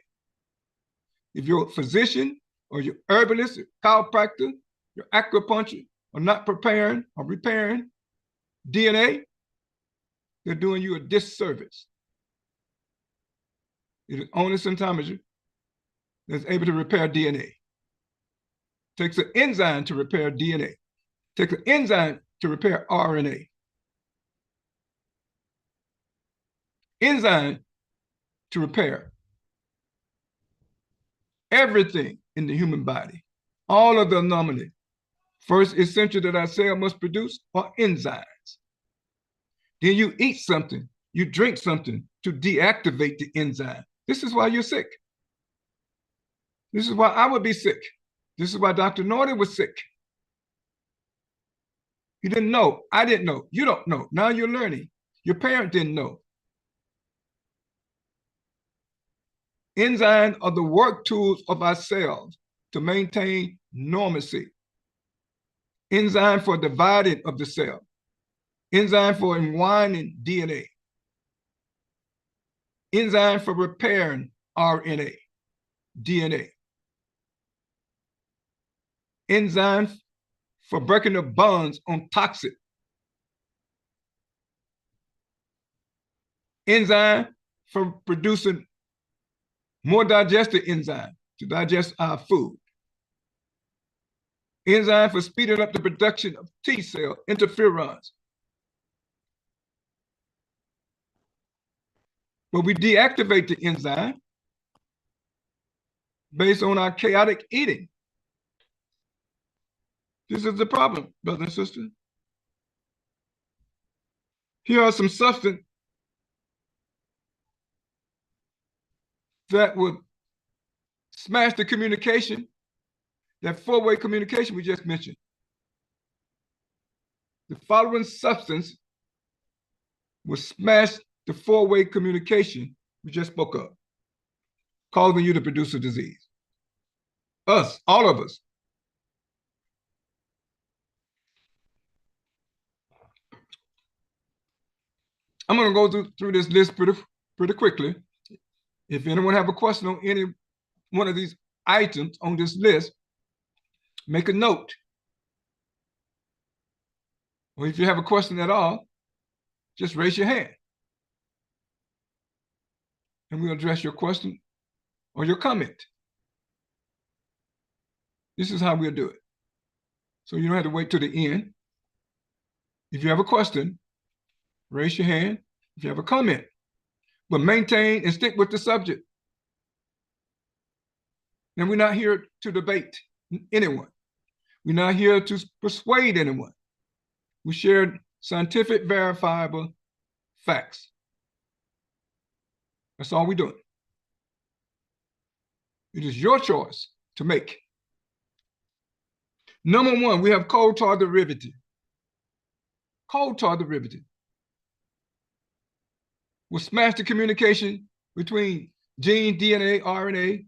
If you're a physician or your herbalist, your chiropractor, your acupuncture are not preparing or repairing DNA, they're doing you a disservice. It is only symptometry that's able to repair DNA. It takes an enzyme to repair DNA. It takes an enzyme to repair RNA. Enzyme to repair everything in the human body, all of the anomaly. First essential that our cell must produce are enzymes. Then you eat something, you drink something to deactivate the enzyme. This is why you're sick. This is why I would be sick. This is why Dr. Norton was sick. He didn't know. I didn't know. You don't know. Now you're learning. Your parent didn't know. Enzymes are the work tools of our cells to maintain normalcy. Enzyme for dividing of the cell. Enzyme for unwinding DNA. Enzyme for repairing RNA, DNA. Enzymes for breaking the bonds on toxic. Enzyme for producing more digestive enzyme to digest our food. Enzyme for speeding up the production of T cell interferons. But we deactivate the enzyme based on our chaotic eating. This is the problem, brothers and sisters. Here are some substances that would smash the communication, that four-way communication we just mentioned. The following substance will smash the four-way communication we just spoke of, causing you to produce a disease. Us, all of us. I'm going to go through this list pretty quickly. If anyone have a question on any one of these items on this list, make a note. Or if you have a question at all, just raise your hand. And we'll address your question or your comment. This is how we'll do it. So you don't have to wait till the end. If you have a question, raise your hand. If you have a comment, but maintain and stick with the subject. And we're not here to debate anyone. We're not here to persuade anyone. We share scientific, verifiable facts. That's all we're doing. It is your choice to make. Number one, we have coal tar derivative. Coal tar derivative will smash the communication between gene, DNA, RNA,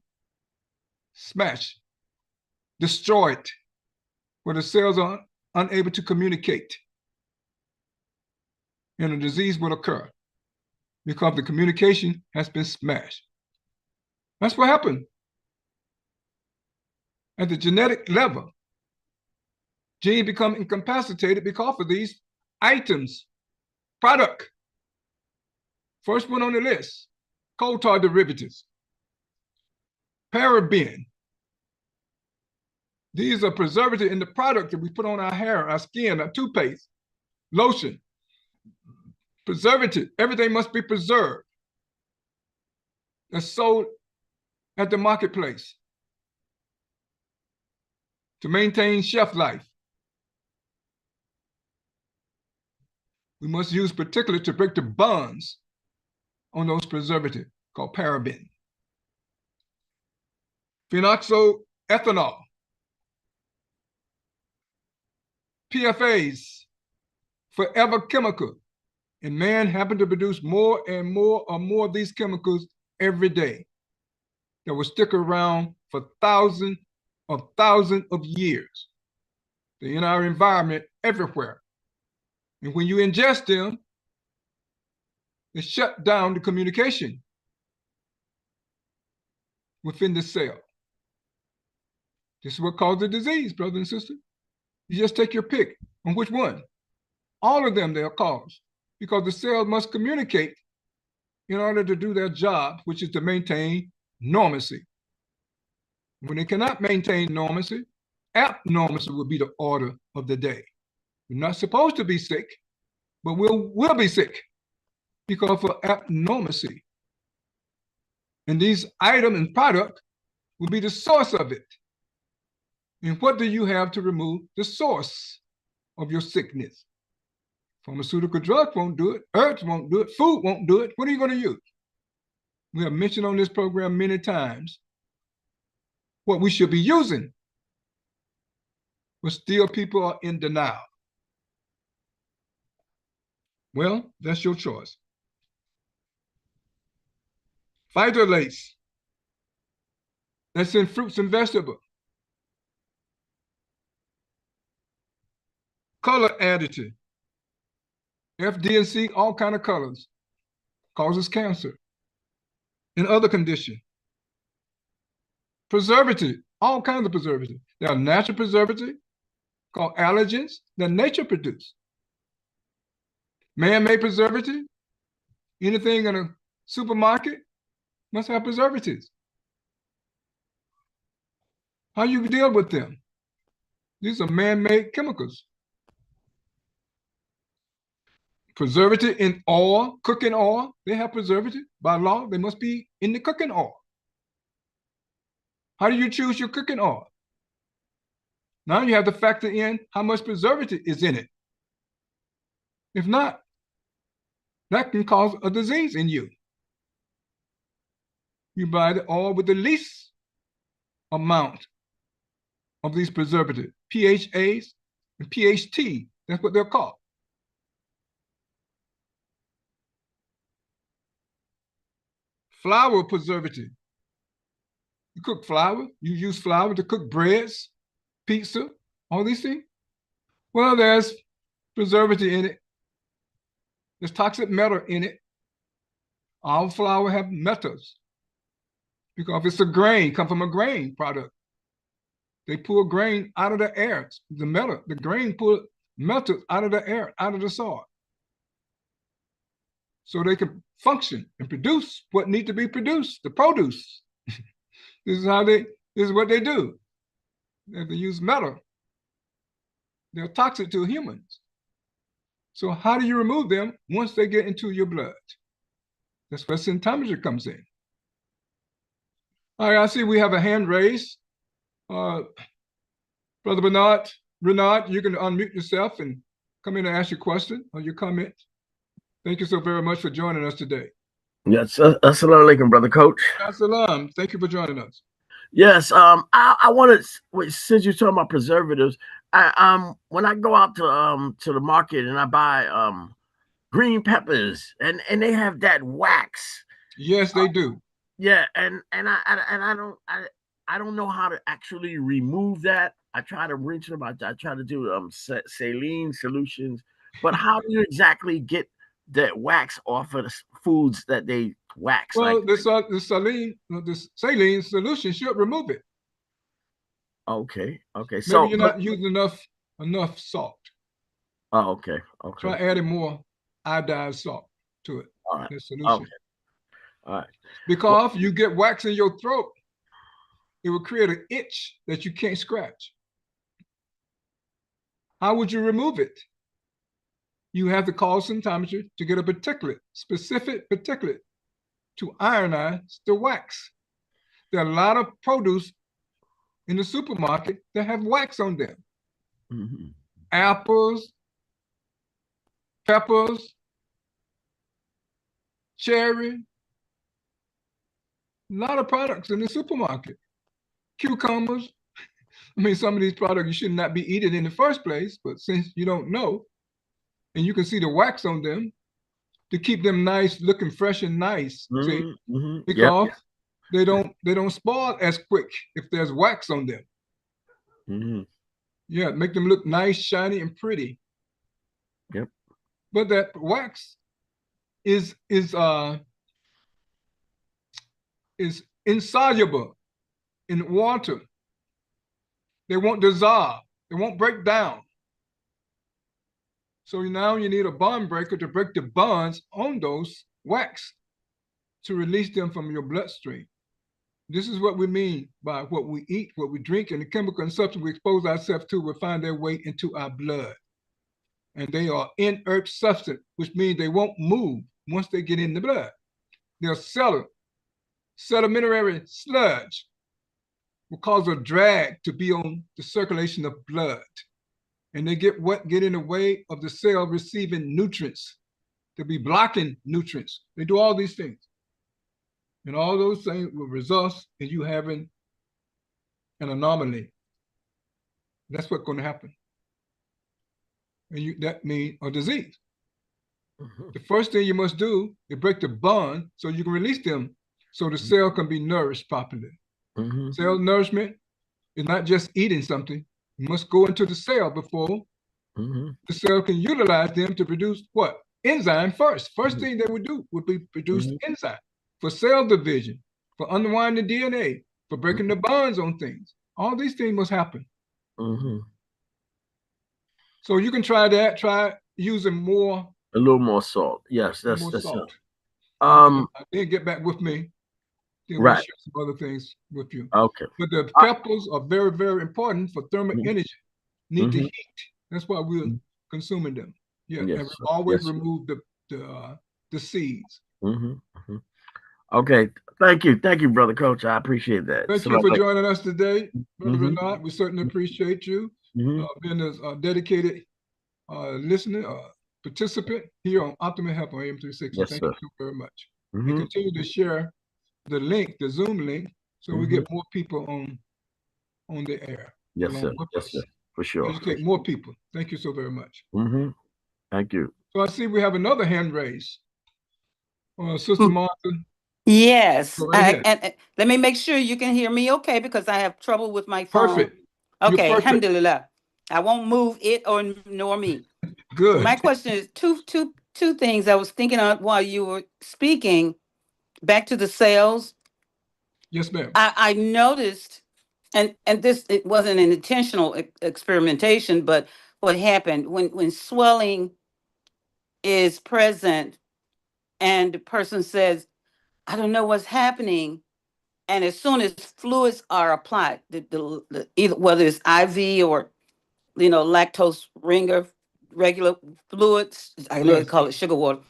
smash, destroy it, where the cells are unable to communicate. And a disease will occur because the communication has been smashed. That's what happened. At the genetic level, genes become incapacitated because of these items, product. First one on the list, coal tar derivatives. Paraben. These are preservatives in the product that we put on our hair, our skin, our toothpaste, lotion. Preservative, everything must be preserved. that's sold at the marketplace to maintain shelf life. We must use particulate to break the bonds on those preservatives called paraben. Phenoxyethanol, PFAs, forever chemical. And man happened to produce more and more of these chemicals every day that will stick around for thousands of years. They're in our environment everywhere. And when you ingest them, they shut down the communication within the cell. This is what causes the disease, brother and sister. You just take your pick on which one. All of them they'll cause, because the cells must communicate in order to do their job, which is to maintain normancy. When they cannot maintain normancy, abnormalcy will be the order of the day. We're not supposed to be sick, but we'll be sick because of abnormalcy. And these items and product will be the source of it. And what do you have to remove the source of your sickness? Pharmaceutical drugs won't do it. Herbs won't do it. Food won't do it. What are you going to use? We have mentioned on this program many times what we should be using, but still people are in denial. Well, that's your choice. Phytolase, that's in fruits and vegetables. Color additive, FD&C, all kind of colors, causes cancer and other conditions. Preservative, all kinds of preservatives. There are natural preservatives called allergens that nature produce. Man-made preservative, anything in a supermarket must have preservatives. How you deal with them? These are man-made chemicals. Preservative in oil, cooking oil, they have preservative. By law, they must be in the cooking oil. How do you choose your cooking oil? Now you have to factor in how much preservative is in it. If not, that can cause a disease in you. You buy the oil with the least amount of these preservatives, PHAs and PHT, that's what they're called. Flour preservative. You cook flour, you use flour to cook breads, pizza, all these things. Well, there's preservative in it. There's toxic metal in it. All flour have metals because it's a grain, come from a grain product. They pull grain out of the air. The metal, the grain pull metals out of the air, out of the soil. So they can function and produce what needs to be produced, the produce. This is what they do. They have to use metal. They're toxic to humans. So how do you remove them once they get into your blood? That's where symptometry comes in. All right, I see we have a hand raised. Brother Renard, you can unmute yourself and come in and ask your question or your comment. Thank you so very much for joining us today. Yes, assalamu alaikum, brother coach. Assalam. Thank you for joining us. Yes, I wanted, since you're talking about preservatives, when I go out to the market and I buy green peppers and they have that wax. Yes, they do. Yeah, and I don't know how to actually remove that. I try to rinse them. I try to do saline solutions, but how do you exactly get that wax off of the foods that they wax? Well, like the saline solution should remove it. Okay. Maybe So you're not using enough salt. Oh, okay. Try adding more iodized salt to it. All right. The solution. Okay. All right. Because if you get wax in your throat, it will create an itch that you can't scratch. How would you remove it? You have to call symptometry to get a specific particulate to ionize the wax. There are a lot of produce in the supermarket that have wax on them. Apples, peppers, cherry, a lot of products in the supermarket. Cucumbers. I mean, some of these products you should not be eating in the first place, but since you don't know, and you can see the wax on them to keep them nice, looking fresh and nice. See, because they don't spoil as quick if there's wax on them. Yeah, make them look nice, shiny, and pretty. Yep. But that wax is insoluble in water. They won't dissolve. They won't break down. So now you need a bond breaker to break the bonds on those wax to release them from your bloodstream. This is what we mean by what we eat, what we drink, and the chemical and substance we expose ourselves to will find their way into our blood. And they are inert substance, which means they won't move once they get in the blood. They're sedimentary sludge will cause a drag to be on the circulation of blood. And they get in the way of the cell receiving nutrients. They'll be blocking nutrients. They do all these things. And all those things will result in you having an anomaly. That's what's going to happen. And that means a disease. The first thing you must do is break the bond so you can release them so the cell can be nourished properly. Cell nourishment is not just eating something. You must go into the cell before the cell can utilize them to produce what? Enzyme first. First thing they would do would be produce enzyme for cell division, for unwinding DNA, for breaking the bonds on things. All these things must happen. So you can try that. Try using a little more salt. Yes, that's salt. Then get back with me. Then we'll share some other things with you. Okay. But the peppers are very, very important for thermal energy. Need the heat. That's why we're consuming them. Yeah, and we always remove the seeds. Okay. Thank you, Brother Coach. I appreciate that. Thank you for joining us today, Brother Renard. We certainly appreciate you being a dedicated listener, participant here on Optimal Health on AM 360. Thank you so very much. And continue to share the link, the Zoom link, so we get more people on the air. Yes, sir. Yes, sir. For sure. Educate more people. Thank you so very much. Thank you. So I see we have another hand raised. Sister Martha. Yes. And let me make sure you can hear me okay, because I have trouble with my phone. Perfect. Okay, alhamdulillah. I won't move it nor me. Good. My question is two things I was thinking of while you were speaking. Back to the cells. Yes, ma'am. I noticed, and this, it wasn't an intentional experimentation, but what happened when swelling is present and the person says, I don't know what's happening. And as soon as fluids are applied, either whether it's IV or, lactose ringer, regular fluids, I know they call it sugar water,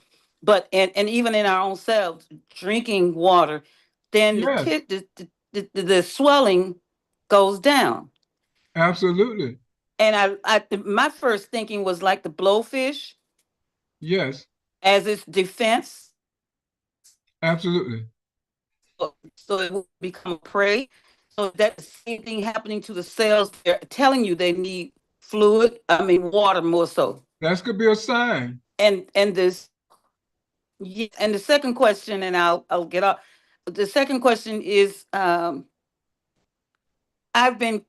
but and even in our own selves, drinking water, then the swelling goes down. Absolutely. And my first thinking was like the blowfish. Yes. As its defense. Absolutely. So it will become prey. So that's the same thing happening to the cells. They're telling you they need water more so. That could be a sign. And this, and the second question, and I'll get off. The second question is, I don't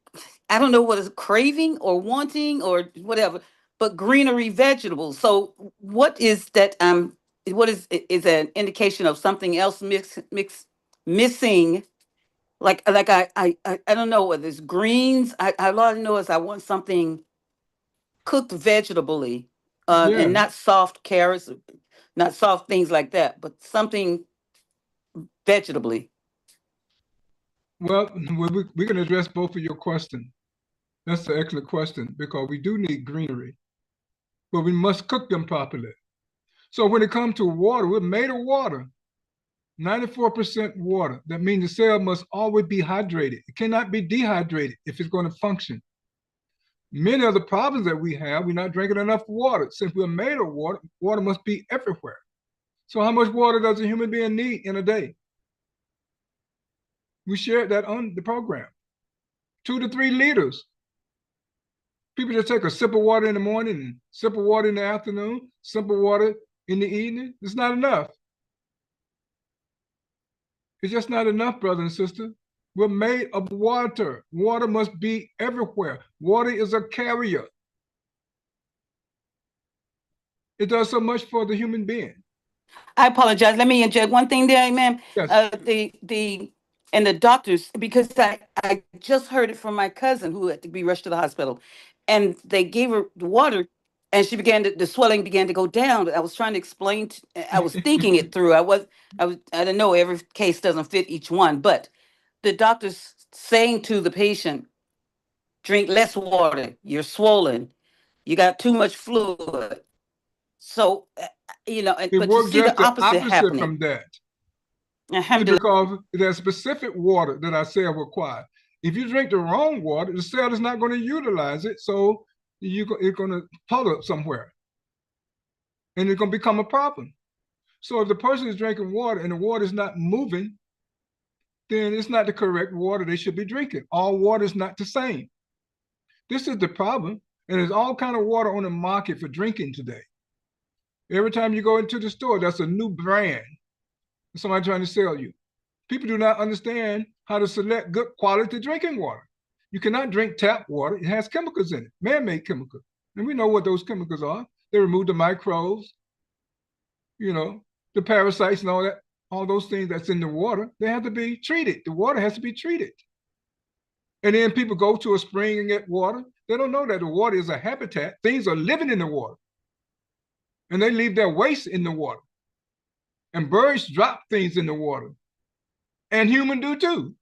know what is craving or wanting or whatever, but greenery vegetables. So what is that? What is an indication of something else missing? Like I don't know whether it's greens. All I know is I want something cooked vegetably, and not soft carrots, not soft things like that, but something vegetably. Well, we can address both of your questions. That's an excellent question, because we do need greenery, but we must cook them properly. So when it comes to water, we're made of water. 94% water. That means the cell must always be hydrated. It cannot be dehydrated if it's going to function. Many of the problems that we have, we're not drinking enough water. Since we're made of water, water must be everywhere. So how much water does a human being need in a day? We shared that on the program. 2 to 3 liters. People just take a sip of water in the morning, and sip of water in the afternoon, sip of water in the evening. It's not enough. It's just not enough, brother and sister. We're made of water. Water must be everywhere. Water is a carrier. It does so much for the human being. I apologize. Let me interject one thing there, ma'am. Yes. And the doctors, because I just heard it from my cousin who had to be rushed to the hospital, and they gave her the water, and the swelling began to go down. I was trying to explain, I was thinking it through. I didn't know every case doesn't fit each one, but the doctor's saying to the patient, drink less water. You're swollen. You got too much fluid. So, It but you works see just the the opposite opposite happening. from that. Alhamdulillah. Because there's specific water that our cell require. If you drink the wrong water, the cell is not going to utilize it, so it's going to puddle up somewhere, and it's going to become a problem. So if the person is drinking water and the water is not moving, then it's not the correct water they should be drinking. All water is not the same. This is the problem, and there's all kind of water on the market for drinking today. Every time you go into the store, that's a new brand. Somebody trying to sell you. People do not understand how to select good quality drinking water. You cannot drink tap water. It has chemicals in it, man-made chemicals. And we know what those chemicals are. They remove the microbes, the parasites and all that, all those things that's in the water. They have to be treated. The water has to be treated. And then people go to a spring and get water. They don't know that the water is a habitat. Things are living in the water. And they leave their waste in the water. And birds drop things in the water. And humans do too.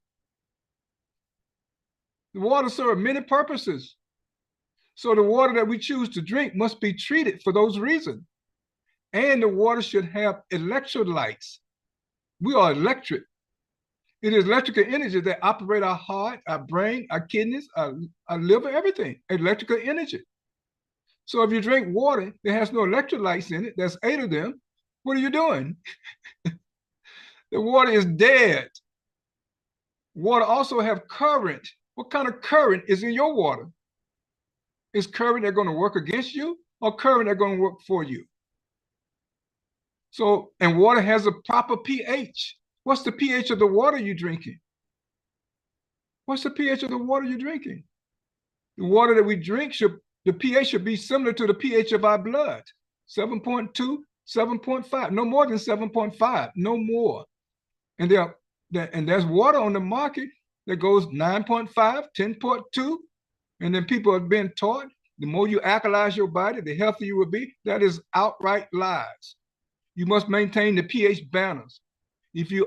The water serves many purposes. So the water that we choose to drink must be treated for those reasons. And the water should have electrolytes. We are electric. It is electrical energy that operate our heart, our brain, our kidneys, our liver, everything. Electrical energy. So if you drink water that has no electrolytes in it, there's 8 of them, what are you doing? The water is dead. Water also have current. What kind of current is in your water? Is current that going to work against you or current that going to work for you? So, and water has a proper pH. What's the pH of the water you're drinking? What's the pH of the water you're drinking? The water that we drink the pH should be similar to the pH of our blood. 7.2, 7.5, no more than 7.5, no more. And there's water on the market that goes 9.5, 10.2, and then people have been taught the more you alkalize your body, the healthier you will be. That is outright lies. You must maintain the pH balance. If you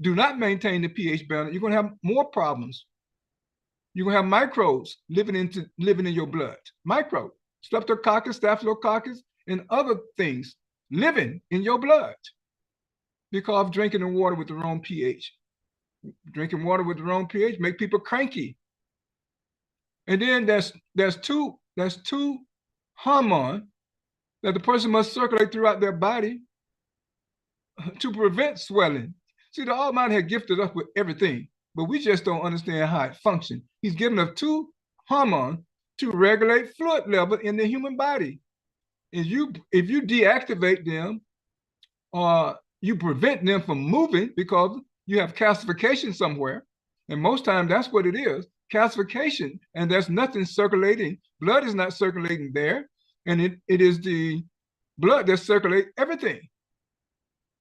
do not maintain the pH balance, you're going to have more problems. You're going to have microbes living in your blood. Microbes, streptococcus, staphylococcus, and other things living in your blood because of drinking the water with the wrong pH. Drinking water with the wrong pH make people cranky. And then there's two hormones that the person must circulate throughout their body to prevent swelling. See, the Almighty had gifted us with everything, but we just don't understand how it functions. He's given us 2 hormones to regulate fluid level in the human body. And if you deactivate them or you prevent them from moving because you have calcification somewhere, and most times that's what it is, calcification, and there's nothing circulating. Blood is not circulating there, and it is the blood that circulates everything.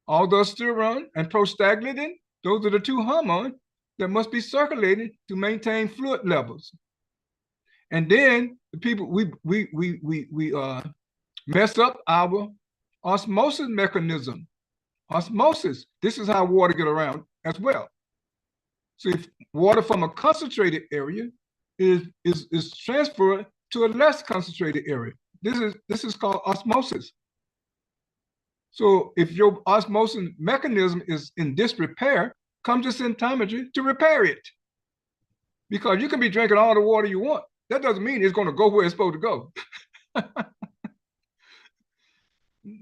Aldosterone and prostaglandin, those are the 2 hormones that must be circulating to maintain fluid levels. And then the people, we mess up our osmosis mechanism. Osmosis, this is how water get around as well. So if water from a concentrated area is transferred to a less concentrated area, this is called osmosis. So if your osmosis mechanism is in disrepair, come to symptometry to repair it. Because you can be drinking all the water you want. That doesn't mean it's going to go where it's supposed to go.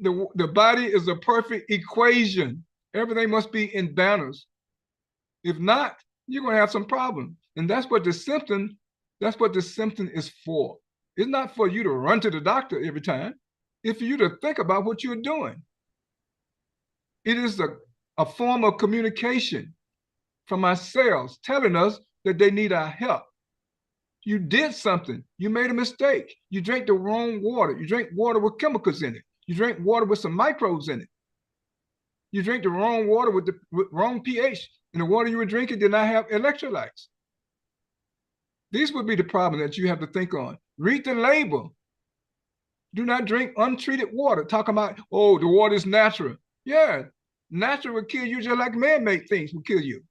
The body is a perfect equation. Everything must be in balance. If not, you're going to have some problems. And that's what the symptom is for. It's not for you to run to the doctor every time. It's for you to think about what you're doing. It is a form of communication from our cells telling us that they need our help. You did something. You made a mistake. You drank the wrong water. You drank water with chemicals in it. You drank water with some microbes in it. You drank the wrong water with the wrong pH, and the water you were drinking did not have electrolytes. These would be the problem that you have to think on. Read the label. Do not drink untreated water. Talk about, oh, the water is natural. Yeah, natural will kill you just like man-made things will kill you.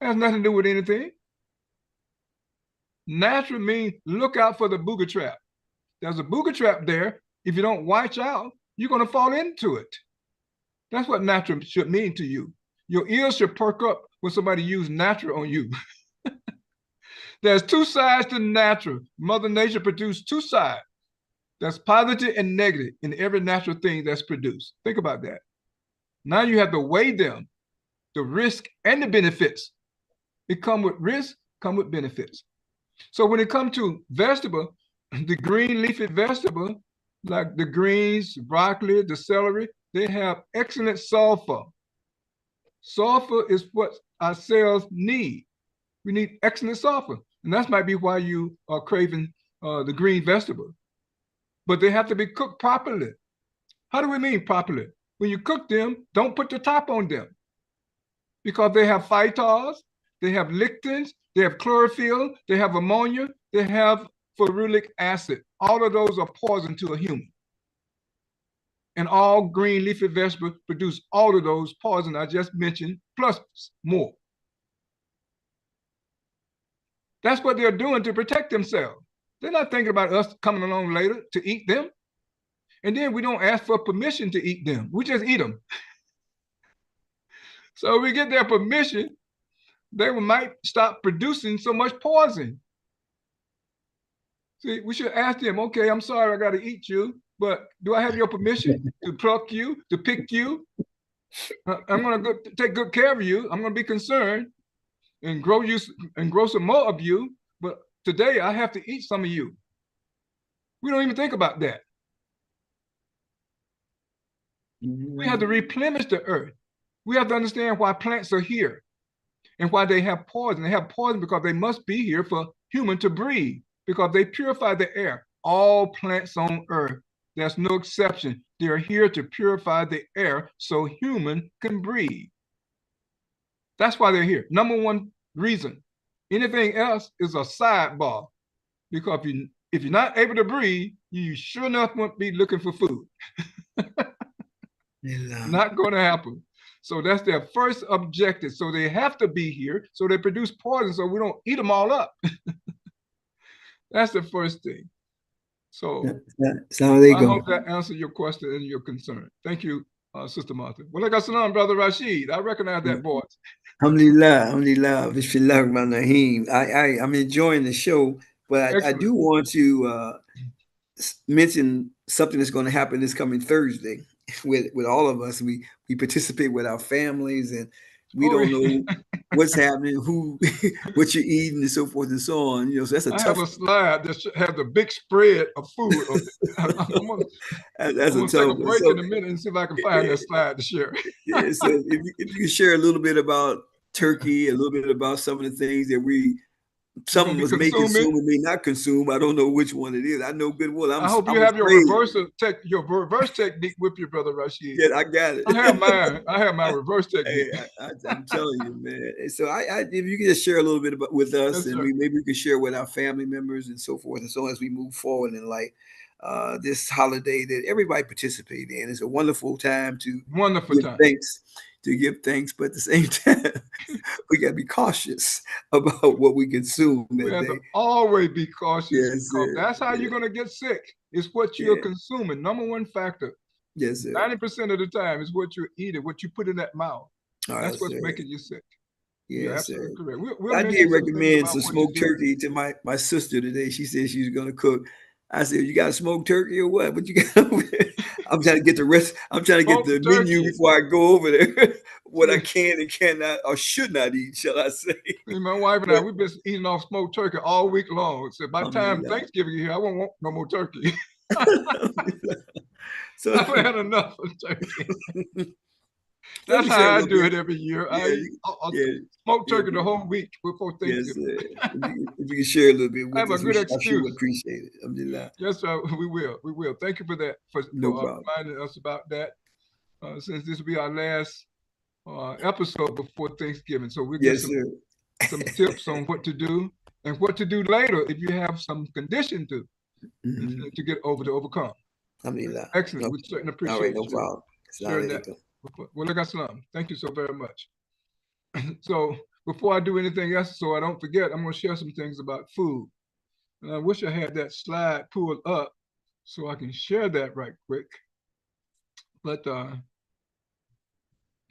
It has nothing to do with anything. Natural means look out for the booger trap. There's a booger trap there. If you don't watch out, you're going to fall into it. That's what natural should mean to you. Your ears should perk up when somebody uses natural on you. There's two sides to natural. Mother Nature produced two sides. That's positive and negative in every natural thing that's produced. Think about that. Now you have to weigh them, the risk and the benefits. It come with risk, come with benefits. So when it comes to vegetable, the green leafy vegetable, like the greens, broccoli, the celery, they have excellent sulfur. Sulfur is what our cells need. We need excellent sulfur. And that might be why you are craving the green vegetable. But they have to be cooked properly. How do we mean properly? When you cook them, don't put the top on them. Because they have phytals, they have lectins, they have chlorophyll, they have ammonia, they have ferulic acid. All of those are poison to a human. And all green leafy vegetables produce all of those poison I just mentioned, plus more. That's what they're doing to protect themselves. They're not thinking about us coming along later to eat them. And then we don't ask for permission to eat them. We just eat them. So we get their permission, they might stop producing so much poison. See, we should ask them, okay, I'm sorry I got to eat you, but do I have your permission to pluck you, to pick you? I'm going to take good care of you. I'm going to be concerned and grow some more of you. But today I have to eat some of you. We don't even think about that. We have to replenish the earth. We have to understand why plants are here and why they have poison. They have poison because they must be here for human to breathe, because they purify the air. All plants on earth, there's no exception. They're here to purify the air so human can breathe. That's why they're here. Number one reason. Anything else is a sidebar, because if you're not able to breathe, you sure enough won't be looking for food. Not going to happen. So that's their first objective. So they have to be here. So they produce poison so we don't eat them all up. That's the first thing. So I hope that answered your question and your concern. Thank you, Sister Martha. Well, like I said, Brother Rashid, I recognize that voice. Alhamdulillah, Bismillah Rahman Rahim. I'm enjoying the show, but I do want to mention something that's going to happen this coming Thursday with all of us. We participate with our families, and we don't know what's happening, what you're eating, and so forth and so on. You know, so that's a tough. I have a slide that have the big spread of food. I'm gonna take a break in a minute and see if I can find that slide to share. Yeah, so if you can share a little bit about turkey, a little bit about some of the things that some of us may consume and may not consume. I don't know which one it is. I know good well. I hope you have your reverse technique with your, Brother Rashid. Yeah, I got it. I have my reverse technique. Hey, I'm telling you, man. So if you can just share a little bit with us, and maybe we can share with our family members and so forth and so on as we move forward in life. This holiday that everybody participated in. It's a wonderful time to give thanks, but at the same time, we got to be cautious about what we consume. We have to always be cautious. Yes, that's how you're going to get sick. It's what you're consuming. Number one factor. Yes, sir. 90% of the time is what you're eating, what you put in that mouth. All right, That's what's sir. making you sick. You're Yes, sir. absolutely correct. We'll I mention did some things recommend about some what he's smoked doing. turkey to my sister today. She said she was gonna cook. I said, "You got smoked turkey or what? What you got over there?" I'm trying to get the rest. I'm trying to get the Smoked menu turkey. before I go over there. What I See, can and cannot or should not eat, shall I say? my wife and I, But we've been eating off smoked turkey all week long. So by the time alhamdulillah. Thanksgiving here, I won't want no more turkey. So I've had enough of turkey. let That's me share a how I little do bit. it every year. I Yeah, eat yeah, smoked yeah. turkey the whole week before Yes, Thanksgiving. if you can share a little bit I with have a us, good I sure would excuse. appreciate it. Alhamdulillah. Yes, sir, we will. We will. Thank you for that, No for problem. reminding us about that. Since this will be our last episode before Thanksgiving, so we'll get Yes, sir. some tips on what to do and what to do later if you have some condition Mhm. to get over to overcome. Alhamdulillah. Excellent. We Okay. certainly All right, appreciate no you problem. sharing Assalamu that. alaikum. Well, I got some. Thank you so very much. So before I do anything else, so I don't forget, I'm going to share some things about food. And I wish I had that slide pulled up so I can share that right quick. But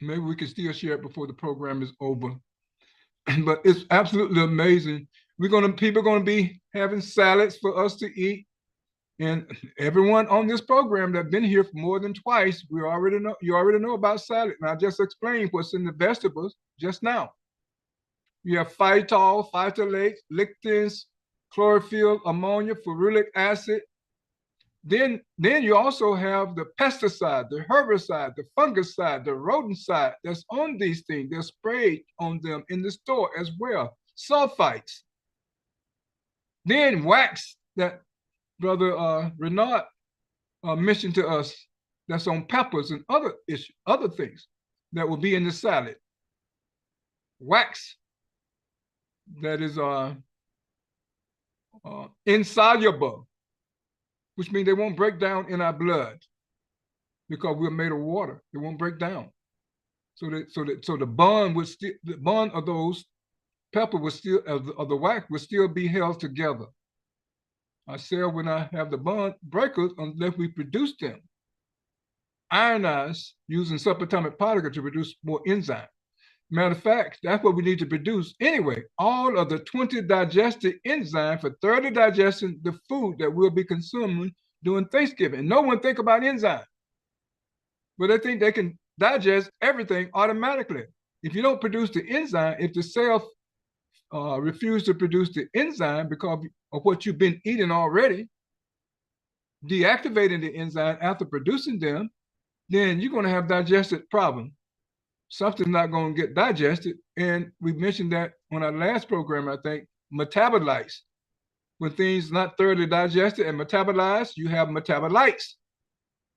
maybe we can still share it before the program is over. But it's absolutely amazing. People are gonna be having salads for us to eat. And everyone on this program that's been here for more than twice, you already know about salad. And I just explained what's in the vegetables just now. You have phytol, phytolate, lectins, chlorophyll, ammonia, ferulic acid. Then you also have the pesticide, the herbicide, the fungicide, the rodenticide that's on these things. They're sprayed on them in the store as well. Sulfites. Then wax that Brother Renard mentioned to us that's on peppers and other things that will be in the salad. Wax that is insoluble, which means they won't break down in our blood because we're made of water. They won't break down. So the bond of those pepper will still of the wax will still be held together. Our cell will not have the bond breakers unless we produce them. Ionize using subatomic particles to produce more enzyme. Matter of fact, that's what we need to produce anyway. All of the 20 digested enzymes for 30 digesting the food that we'll be consuming during Thanksgiving. No one think about enzyme, but they think they can digest everything automatically. If you don't produce the enzyme, if the cell refuse to produce the enzyme because of what you've been eating already, deactivating the enzyme after producing them, then you're going to have digestive problem. Something's not going to get digested. And we mentioned that on our last program, I think, metabolites. When things not thoroughly digested and metabolized, you have metabolites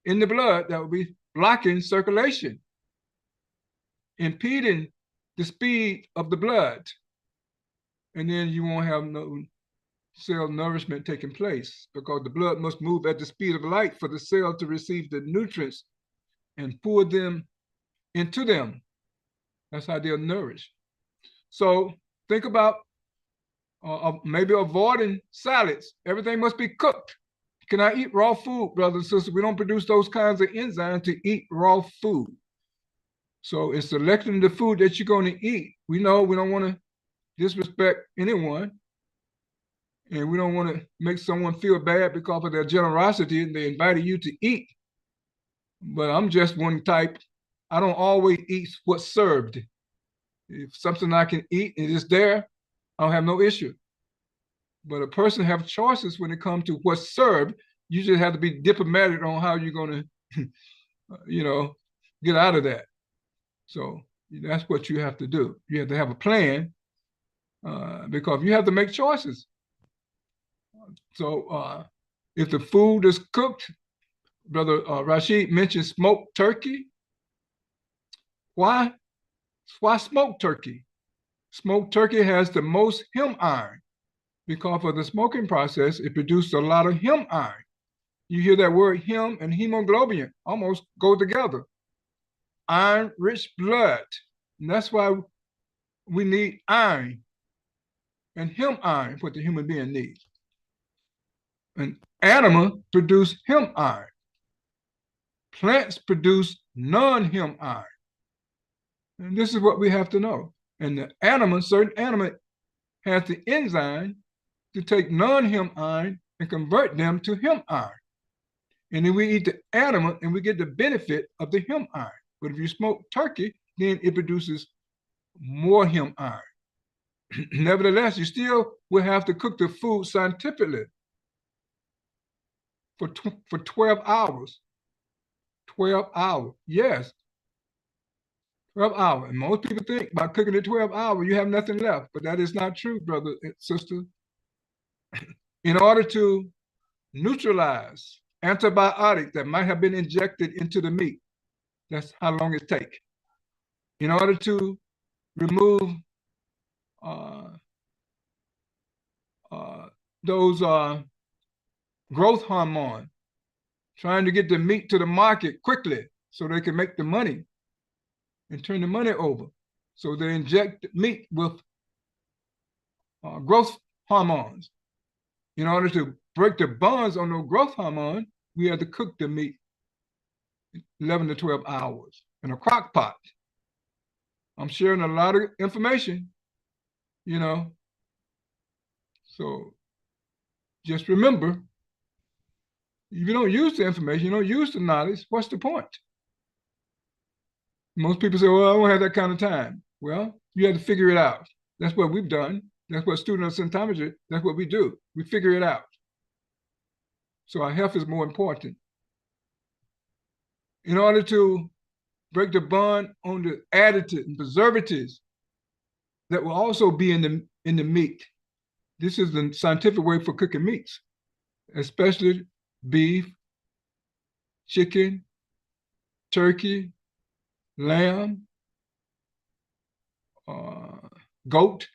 in the blood that will be blocking circulation, impeding the speed of the blood. And then you won't have no cell nourishment taking place because the blood must move at the speed of light for the cell to receive the nutrients and pour them into them. That's how they're nourished. So think about maybe avoiding salads. Everything must be cooked. Can I eat raw food, brothers and sisters? We don't produce those kinds of enzymes to eat raw food. So in selecting the food that you're going to eat, we know we don't want to disrespect anyone. And we don't want to make someone feel bad because of their generosity and they invited you to eat. But I'm just one type. I don't always eat what's served. If something I can eat and it's there, I don't have no issue. But a person have choices when it comes to what's served. You just have to be diplomatic on how you're going to, get out of that. So that's what you have to do. You have to have a plan because you have to make choices. So if the food is cooked, Brother Rashid mentioned smoked turkey. Why? Why smoked turkey? Smoked turkey has the most hem iron because of the smoking process. It produces a lot of hem iron. You hear that word hem and hemoglobin almost go together. Iron-rich blood. And that's why we need iron and hem iron, what the human being needs. An animal produce hem iron. Plants produce non-heme iron. And this is what we have to know. And the animal, certain animal has the enzyme to take non-heme iron and convert them to heme iron. And then we eat the animal and we get the benefit of the heme iron. But if you smoke turkey, then it produces more heme iron. Nevertheless, you still will have to cook the food scientifically for 12 hours. 12 hours, yes. 12 hours. And most people think by cooking it 12 hours, you have nothing left. But that is not true, brother and sister. In order to neutralize antibiotics that might have been injected into the meat, that's how long it takes. In order to remove those growth hormone, trying to get the meat to the market quickly so they can make the money and turn the money over. So they inject meat with growth hormones. In order to break the bonds on those growth hormones, we have to cook the meat 11 to 12 hours in a crock pot. I'm sharing a lot of information, you know. So just remember, if you don't use the information, you don't use the knowledge, what's the point? Most people say, well, I don't have that kind of time. Well, you have to figure it out. That's what we've done. That's what students of symptometry, that's what we do. We figure it out. So our health is more important. In order to break the bond on the additives and preservatives that will also be in the meat. This is the scientific way for cooking meats, especially beef, chicken, turkey, lamb, goat.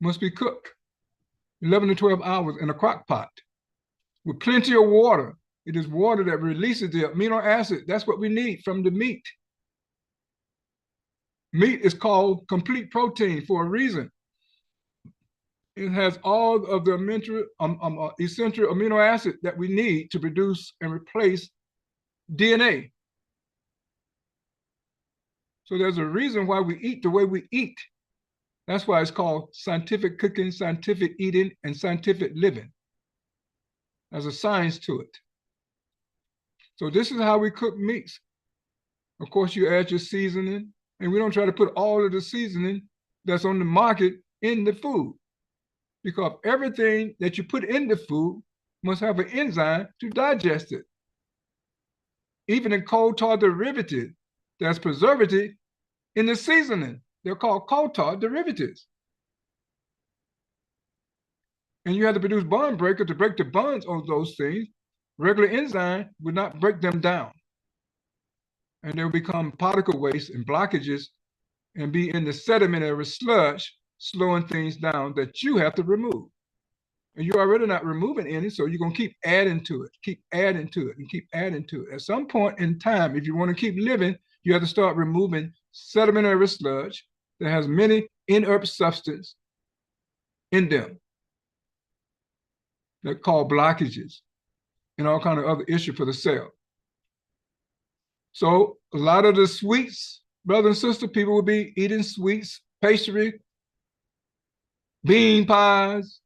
Must be cooked 11 to 12 hours in a crock pot with plenty of water. It is water that releases the amino acid. That's what we need from the meat. Meat is called complete protein for a reason. It has all of the essential amino acid that we need to produce and replace DNA. So there's a reason why we eat the way we eat. That's why it's called scientific cooking, scientific eating, and scientific living. There's a science to it. So this is how we cook meats. Of course, you add your seasoning, and we don't try to put all of the seasoning that's on the market in the food, because everything that you put in the food must have an enzyme to digest it. Even in coal tar derivatives, there's preservative in the seasoning. They're called coal tar derivatives. And you have to produce bond breaker to break the bonds on those things. Regular enzyme would not break them down. And they'll become particle waste and blockages and be in the sedimentary sludge, slowing things down that you have to remove. And you're already not removing any, so you're going to keep adding to it, keep adding to it, and keep adding to it. At some point in time, if you want to keep living, you have to start removing sedimentary sludge that has many inert substances in them that call blockages and all kind of other issues for the cell. So a lot of the sweets, brother and sister, people will be eating sweets, pastry, bean pies,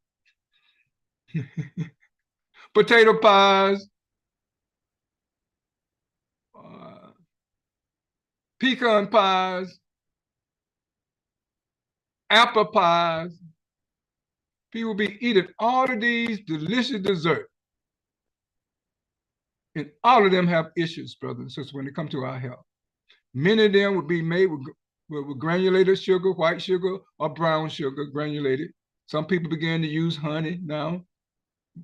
potato pies, pecan pies, apple pies. People will be eating all of these delicious desserts. And all of them have issues, brothers and sisters, when it comes to our health. Many of them would be made with granulated sugar, white sugar, or brown sugar, granulated. Some people begin to use honey now,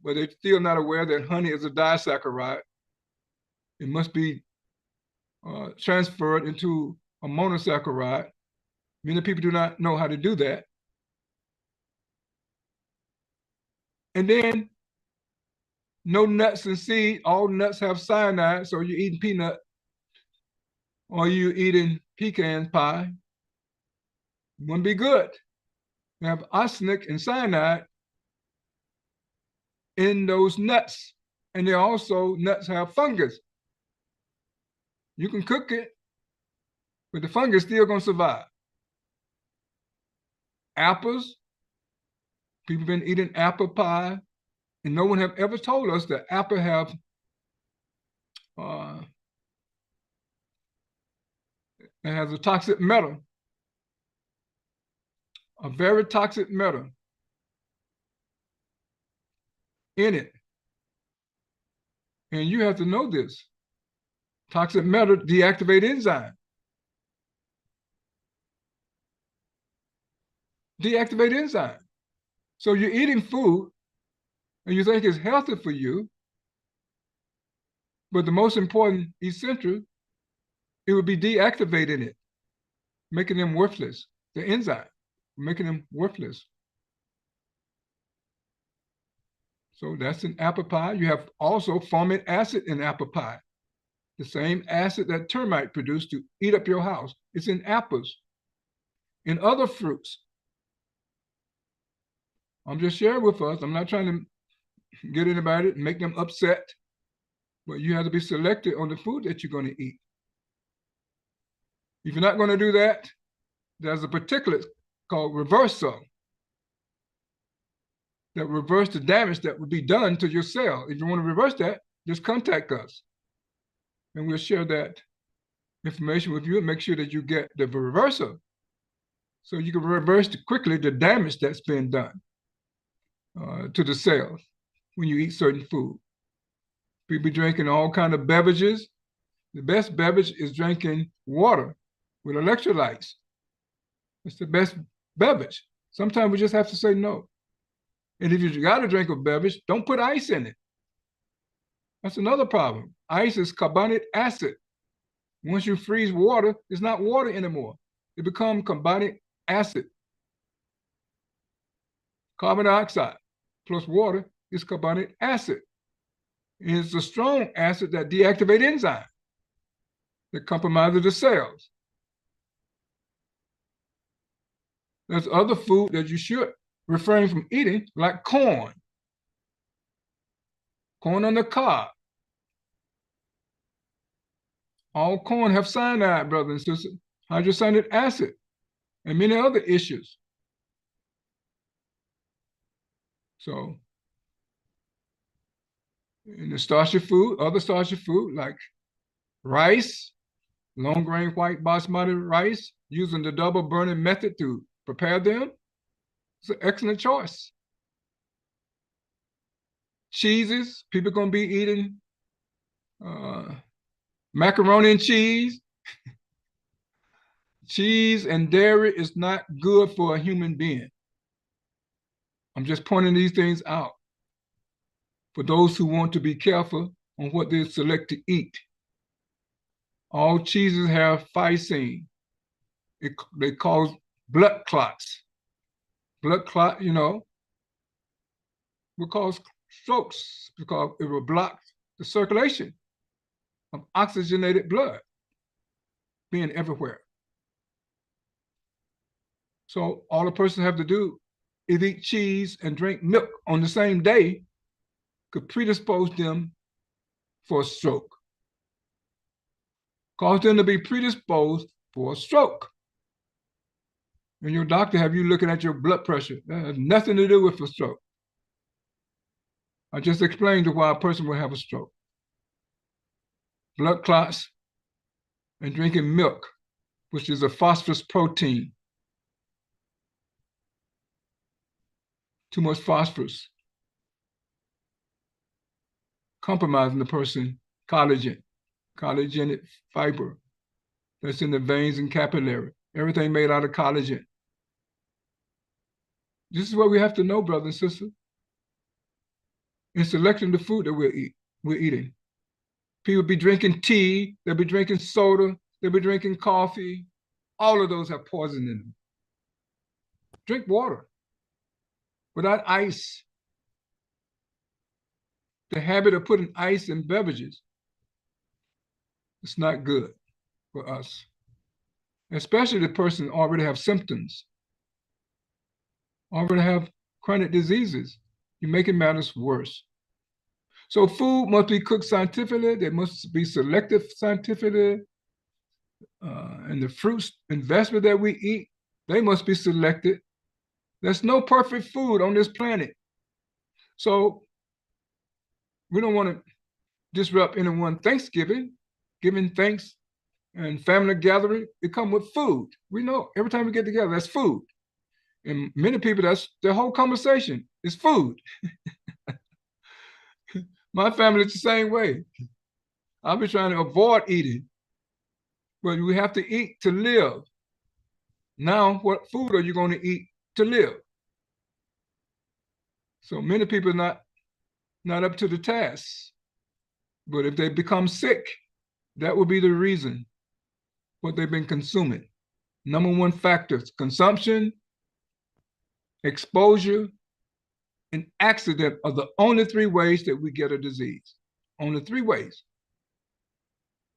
but they're still not aware that honey is a disaccharide. It must be transferred into a monosaccharide. Many people do not know how to do that. And then no nuts and seeds. All nuts have cyanide, so you're eating peanut or you're eating pecan pie. It wouldn't be good. You have arsenic and cyanide in those nuts and they also, nuts have fungus. You can cook it, but the fungus still gonna survive. Apples, people been eating apple pie, and no one have ever told us that apple have it has a toxic metal, a very toxic metal in it. And you have to know this. Toxic metal deactivate enzyme. Deactivate enzyme. So you're eating food and you think it's healthy for you, but the most important essential, it would be deactivating it, making them worthless. The enzyme, making them worthless. So that's in apple pie. You have also formic acid in apple pie. The same acid that termite produce to eat up your house. It's in apples. In other fruits. I'm just sharing with us. I'm not trying to get anybody, make them upset, but you have to be selective on the food that you're going to eat. If you're not going to do that, there's a particulate called reversal that reverse the damage that would be done to your cell. If you want to reverse that, just contact us. And we'll share that information with you and make sure that you get the reversal so you can reverse quickly the damage that's been done to the cells when you eat certain food. People drinking all kinds of beverages. The best beverage is drinking water with electrolytes. It's the best beverage. Sometimes we just have to say no. And if you got to drink a beverage, don't put ice in it. That's another problem. Ice is carbonic acid. Once you freeze water, it's not water anymore. It becomes carbonic acid. Carbon dioxide plus water is carbonic acid. And it's a strong acid that deactivates enzymes that compromises the cells. There's other food that you should refrain from eating, like corn. Corn on the cob. All corn have cyanide, brothers and sisters, hydrocyanic acid, and many other issues. So, in the starchy food, other starchy food like rice, long grain white basmati rice, using the double burning method to prepare them, it's an excellent choice. Cheeses, people gonna be eating macaroni and cheese. Cheese and dairy is not good for a human being. I'm just pointing these things out for those who want to be careful on what they select to eat. All cheeses have phycine. They cause blood clots. Blood clot, will cause strokes because it will block the circulation of oxygenated blood being everywhere. So all a person have to do is eat cheese and drink milk on the same day could predispose them for a stroke. Cause them to be predisposed for a stroke. And your doctor have you looking at your blood pressure. That has nothing to do with a stroke. I just explained why a person will have a stroke. Blood clots and drinking milk, which is a phosphorus protein. Too much phosphorus. Compromising the person, collagen fiber that's in the veins and capillary. Everything made out of collagen. This is what we have to know, brothers and sisters. In selecting the food that we're eating. People be drinking tea, they'll be drinking soda, they'll be drinking coffee. All of those have poison in them. Drink water without ice. The habit of putting ice in beverages, it's not good for us. Especially the person already have symptoms, already have chronic diseases. You're making matters worse. So food must be cooked scientifically. They must be selected scientifically. And the fruits and vegetables that we eat, they must be selected. There's no perfect food on this planet. So we don't want to disrupt anyone's Thanksgiving, giving thanks and family gathering. It come with food. We know every time we get together, that's food. And many people, that's their whole conversation is food. My family is the same way. I'll be trying to avoid eating, but we have to eat to live. Now, what food are you going to eat to live? So many people are not up to the task. But if they become sick, that would be the reason what they've been consuming. Number one factors: consumption, exposure, and accident are the only three ways that we get a disease. Only three ways.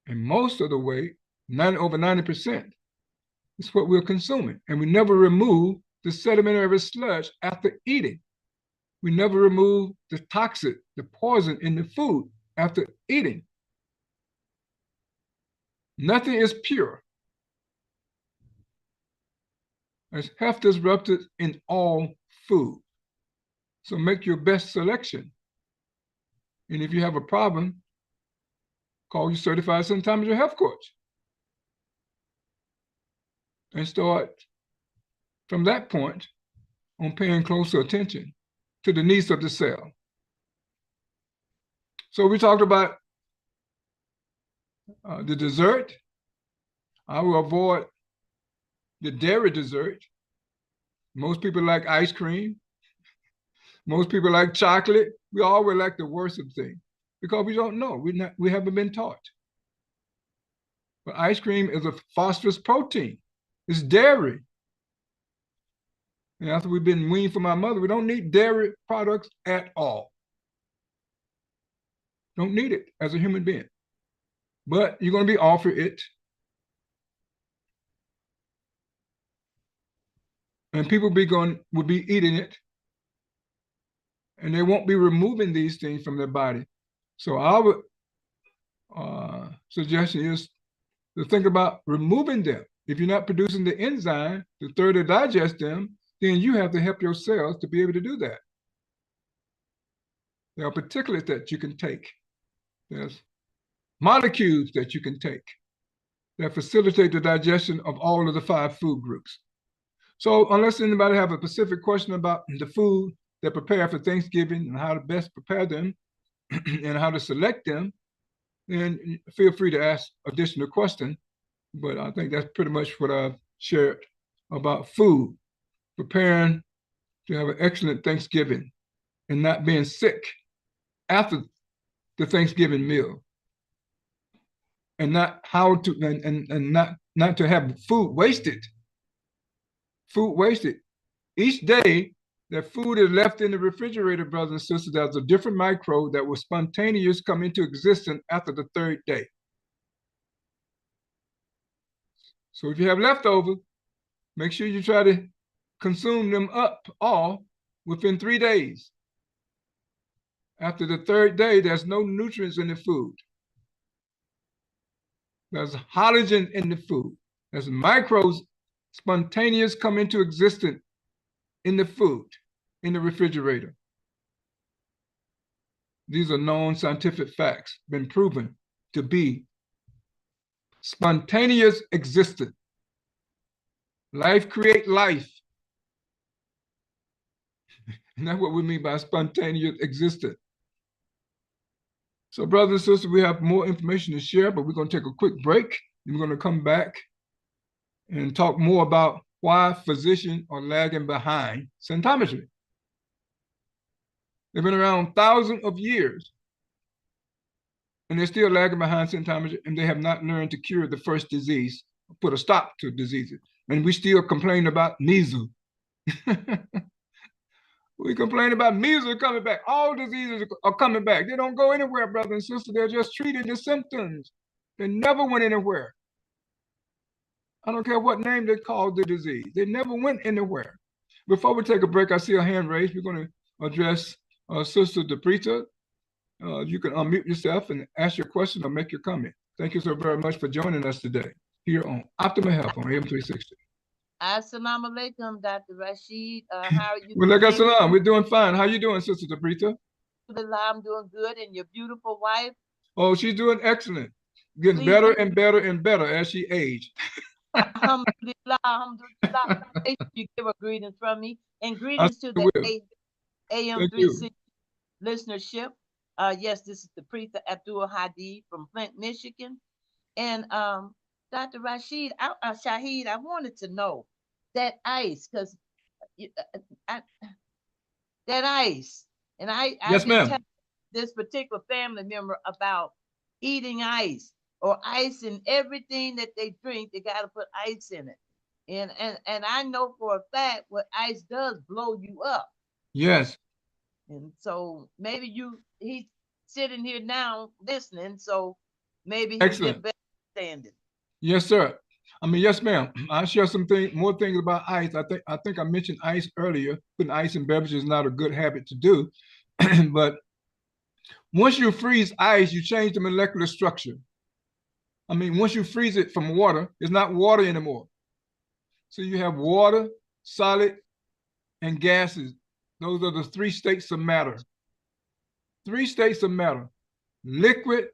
And most of the way, over 90%, is what we're consuming. And we never remove the sedimentary sludge after eating. We never remove the toxic, the poison in the food after eating. Nothing is pure. There's health disruptors in all food. So make your best selection. And if you have a problem, call your certified symptometry health coach. And start from that point on paying closer attention to the needs of the cell. So we talked about the dessert. I will avoid the dairy dessert. Most people like ice cream. Most people like chocolate. We always like the worst of things because we don't know. We haven't been taught. But ice cream is a phosphorus protein. It's dairy. And after we've been weaned from our mother, we don't need dairy products at all. Don't need it as a human being. But you're going to be offered it. And people will be eating it. And they won't be removing these things from their body. So our suggestion is to think about removing them. If you're not producing the enzyme to thoroughly digest them, then you have to help your cells to be able to do that. There are particulates that you can take. There's molecules that you can take that facilitate the digestion of all of the 5 food groups. So unless anybody have a specific question about the food that prepare for Thanksgiving and how to best prepare them and how to select them, then feel free to ask additional questions. But I think that's pretty much what I've shared about food, preparing to have an excellent Thanksgiving and not being sick after the Thanksgiving meal, and not how to and not to have food wasted. Food wasted. Each day that food is left in the refrigerator, brothers and sisters, there's a different microbe that will spontaneously come into existence after the 3rd day. So if you have leftovers, make sure you try to consume them up all within 3 days. After the 3rd day, there's no nutrients in the food. There's halogen in the food. There's microbes spontaneous come into existence in the food, in the refrigerator. These are known scientific facts, been proven to be spontaneous existence. Life create life. And that's what we mean by spontaneous existence. So brothers and sisters, we have more information to share, but we're going to take a quick break. And we're going to come back and talk more about why physicians are lagging behind symptometry. They've been around thousands of years, and they're still lagging behind symptometry, and they have not learned to cure the first disease, put a stop to diseases. And we still complain about measles. We complain about measles coming back. All diseases are coming back. They don't go anywhere, brothers and sisters. They're just treating the symptoms. They never went anywhere. I don't care what name they called the disease. They never went anywhere. Before we take a break, I see a hand raised. We're going to address Sister DePrita. You can unmute yourself and ask your question or make your comment. Thank you so very much for joining us today here on Optimal Health on AM 360. Assalamu alaikum, Dr. Rashid. How are you Well, doing? We're doing fine. How you doing, Sister Sabrita? I'm doing good. And your beautiful wife? Oh, she's doing excellent. Getting better and better and better as she aged. Alhamdulillah, alhamdulillah. You give her greetings from me. And greetings to the AM 360 listenership. Yes, this is the Preetha Abdul Shaheed from Flint, Michigan. And Dr. Rashid, Shaheed, I wanted to know that ice, because that ice. And I've been telling this particular family member about eating ice or ice in everything that they drink. They got to put ice in it. And I know for a fact what ice does blow you up. Yes. And so maybe he's sitting here now listening, so maybe he'll get better understanding. Yes, sir. I mean, yes, ma'am. I'll share more things about ice. I think I mentioned ice earlier. Putting ice in beverages is not a good habit to do. But once you freeze ice, you change the molecular structure. I mean, once you freeze it from water, it's not water anymore. So you have water, solid, and gases. Those are the 3 states of matter. 3 states of matter: liquid,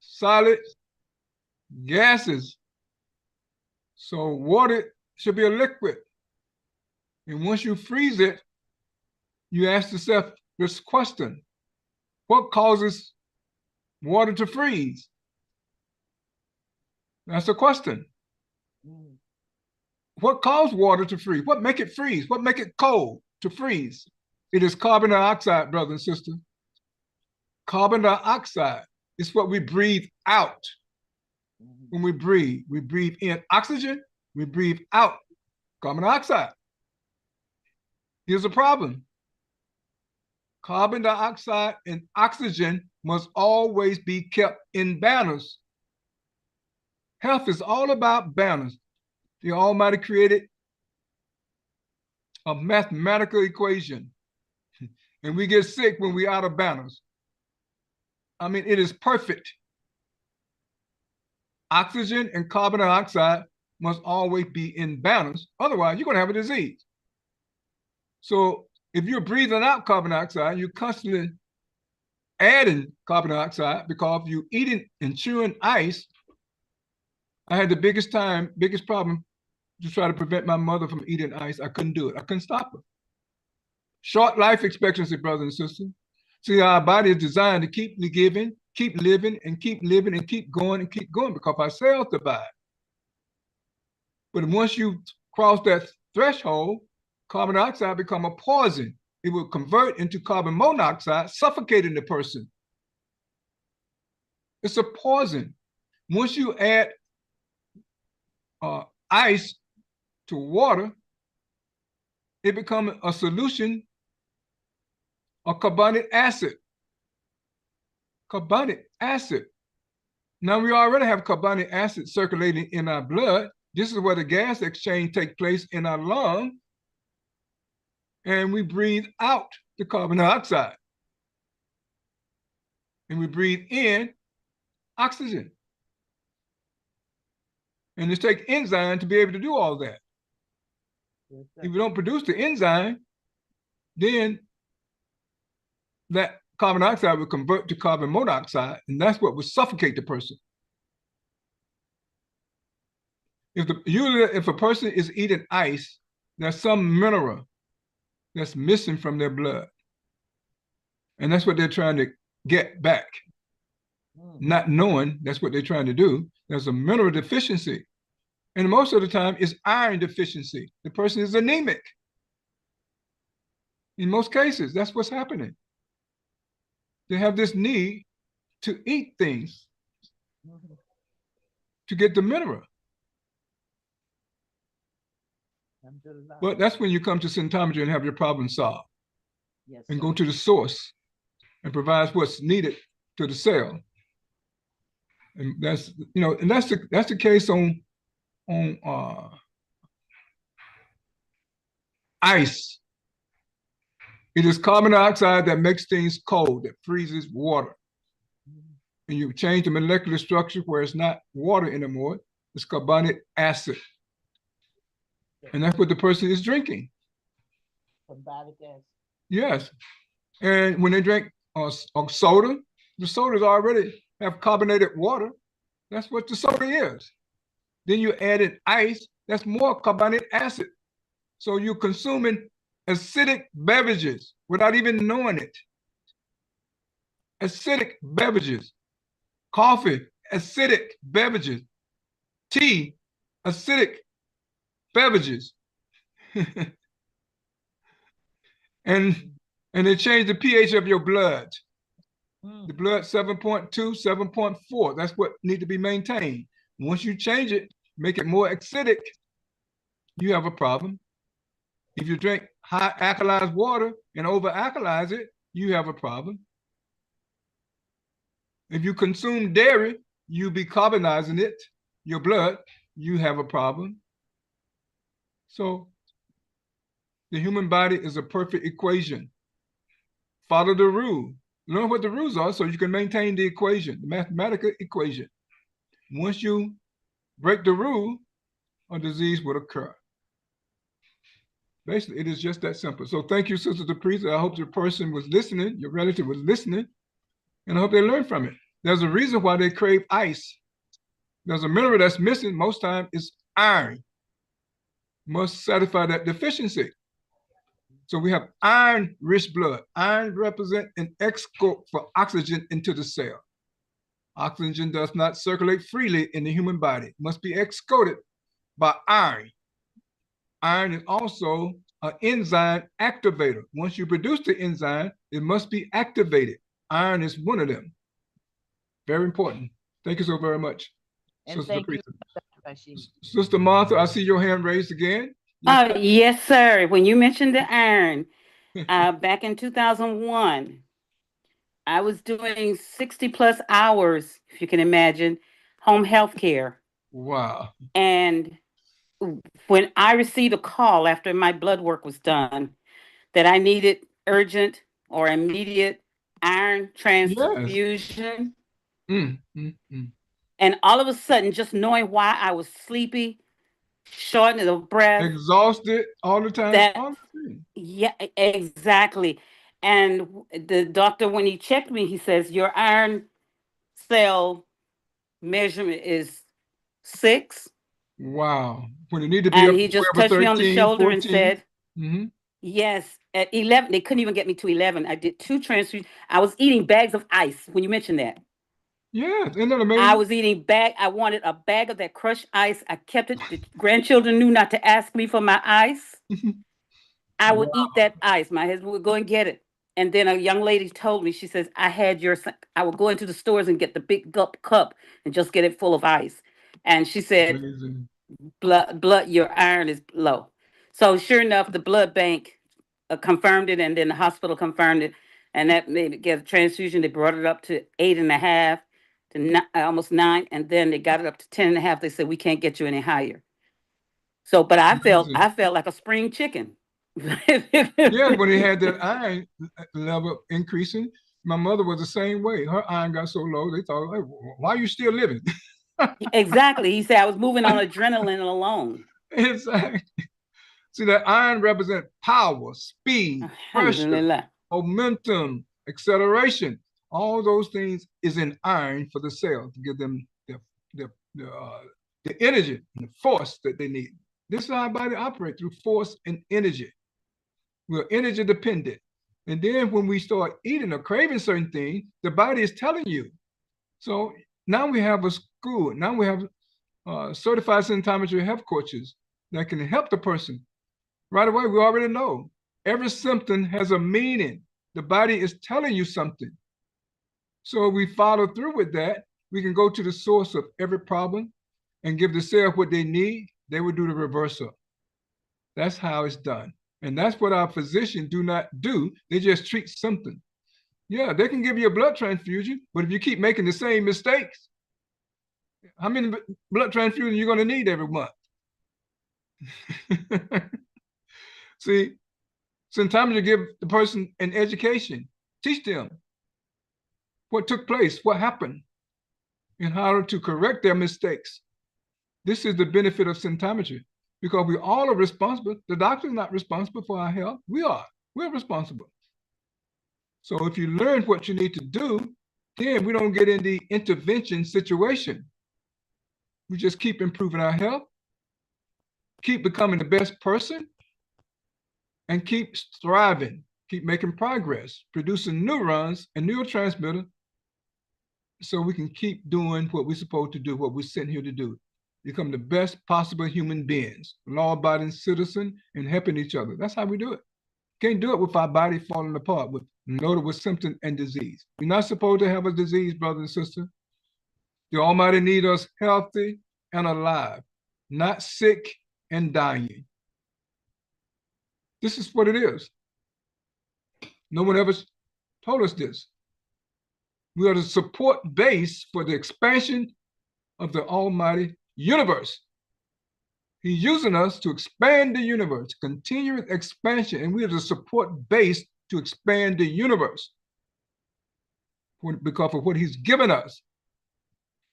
solid, gases. So water should be a liquid. And once you freeze it, you ask yourself this question: what causes water to freeze? That's the question. What caused water to freeze? What make it freeze? What make it cold to freeze? It is carbon dioxide, brother and sister. Carbon dioxide is what we breathe out. When we breathe in oxygen, we breathe out carbon dioxide. Here's a problem. Carbon dioxide and oxygen must always be kept in balance. Health is all about balance. The Almighty created a mathematical equation, and we get sick when we're out of balance. I mean, it is perfect. Oxygen and carbon dioxide must always be in balance. Otherwise, you're going to have a disease. So if you're breathing out carbon dioxide, you're constantly adding carbon dioxide, because you're eating and chewing ice. I had the biggest problem to try to prevent my mother from eating ice. I couldn't do it. I couldn't stop her. Short life expectancy, brothers and sisters. See, our body is designed to keep giving, keep living, and keep living, and keep going, because our cells divide. But once you cross that threshold, carbon dioxide become a poison. It will convert into carbon monoxide, suffocating the person. It's a poison. Once you add ice to water, it becomes a solution of carbonic acid. Carbonic acid. Now we already have carbonic acid circulating in our blood. This is where the gas exchange takes place in our lung. And we breathe out the carbon dioxide. And we breathe in oxygen. And it takes enzyme to be able to do all that. If we don't produce the enzyme, then that carbon dioxide will convert to carbon monoxide, and that's what will suffocate the person. If a person is eating ice, there's some mineral that's missing from their blood. And that's what they're trying to get back. Not knowing that's what they're trying to do. There's a mineral deficiency. And most of the time, it's iron deficiency. The person is anemic. In most cases, that's what's happening. They have this need to eat things to get the mineral. But that's when you come to symptometry and have your problem solved. Yes, and go to the source and provide what's needed to the cell. And that's, and that's the case on ice. It is carbon dioxide that makes things cold, that freezes water. And you change the molecular structure where it's not water anymore, it's carbonic acid. And that's what the person is drinking. Carbonic acid. Yes. And when they drink soda, the sodas already have carbonated water. That's what the soda is. Then you add in ice, that's more carbonic acid. So you're consuming acidic beverages without even knowing it. Acidic beverages, coffee, acidic beverages, tea, acidic beverages. and they change the pH of your blood. The blood 7.2, 7.4. That's what need to be maintained. Once you change it, make it more acidic, you have a problem. If you drink high alkalized water and over alkalize it, you have a problem. If you consume dairy, you be carbonizing it, your blood, you have a problem. So the human body is a perfect equation. Follow the rule. Learn what the rules are so you can maintain the equation, the mathematical equation. Once you break the rule, a disease will occur. Basically, it is just that simple. So thank you, Sister Dupree. I hope your person was listening, your relative was listening, and I hope they learned from it. There's a reason why they crave ice. There's a mineral that's missing. Most time it's iron. Must satisfy that deficiency. So we have iron-rich blood. Iron represents an escort for oxygen into the cell. Oxygen does not circulate freely in the human body. It must be escorted by iron. Iron is also an enzyme activator. Once you produce the enzyme, it must be activated. Iron is one of them. Very important. Thank you so very much. And Sister thank you, Sister Martha, I see your hand raised again. Yes, yes, sir. When you mentioned the iron, back in 2001, I was doing 60 plus hours, if you can imagine, home health care. Wow. And when I received a call after my blood work was done that I needed urgent or immediate iron transfusion, and all of a sudden, just knowing why I was sleepy, shortness of breath, exhausted all the time. Yeah, exactly. And the doctor, when he checked me, he says, your iron cell measurement is 6. Wow. When it need to be And up he to just 12 or touched me on the 13, shoulder 14. and said, mm-hmm. Yes, at 11, they couldn't even get me to 11. I did 2 transfusions. I was eating bags of ice when you mentioned that. Yeah, isn't that amazing? I was eating I wanted a bag of that crushed ice. I kept it. The grandchildren knew not to ask me for my ice. I would eat that ice. My husband would go and get it. And then a young lady told me, she says, I would go into the stores and get the big cup and just get it full of ice. And she said, blood, your iron is low. So sure enough, the blood bank confirmed it, and then the hospital confirmed it. And that made it get a transfusion. They brought it up to 8.5 to almost 9. And then they got it up to 10.5. They said, we can't get you any higher. So, but I felt like a spring chicken. Yeah, when they had that iron level increasing, my mother was the same way. Her iron got so low, they thought, hey, why are you still living? Exactly. He said I was moving on adrenaline alone. Exactly. See, that iron represents power, speed, pressure, momentum, acceleration. All those things is in iron for the cell to give them the energy and the force that they need. This is how our body operates, through force and energy. We're energy dependent. And then when we start eating or craving certain things, the body is telling you. So now we have a school. Now we have certified symptometry health coaches that can help the person. Right away, we already know. Every symptom has a meaning. The body is telling you something. So if we follow through with that, we can go to the source of every problem and give the cell what they need. They will do the reversal. That's how it's done. And that's what our physicians do not do. They just treat symptoms. Yeah, they can give you a blood transfusion, but if you keep making the same mistakes, how many blood transfusions you're going to need every month? See, Sometimes you give the person an education, teach them what took place, what happened, and how to correct their mistakes. This is the benefit of symptometry, because we all are responsible. The doctor is not responsible for our health. We are. We're responsible. So if you learn what you need to do, then we don't get in the intervention situation. We just keep improving our health, keep becoming the best person, and keep thriving, keep making progress, producing neurons and neurotransmitters, so we can keep doing what we're supposed to do, what we're sent here to do. Become the best possible human beings, law-abiding citizen, and helping each other. That's how we do it. Can't do it with our body falling apart, loaded with symptoms and disease. We're not supposed to have a disease, brothers and sisters. The Almighty needs us healthy and alive, not sick and dying. This is what it is. No one ever told us this. We are the support base for the expansion of the Almighty universe. He's using us to expand the universe, continuous expansion, and we are the support base to expand the universe because of what he's given us.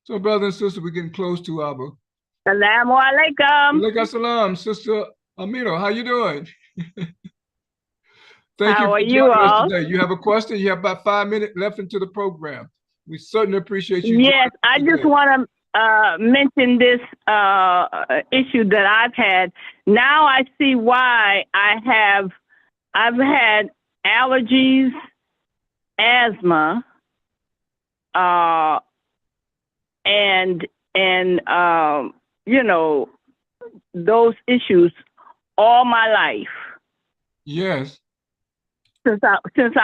So, brothers and sisters, we're getting close to our... Assalamu alaikum. Alaikum salam, Sister Amira. How you doing? Thank How you for joining us all today. You have a question? You have about 5 minutes left into the program. We certainly appreciate you. Yes, I just want to mention this issue that I've had. Now I see why I've had allergies, asthma, and you know, those issues all my life. Yes. Since I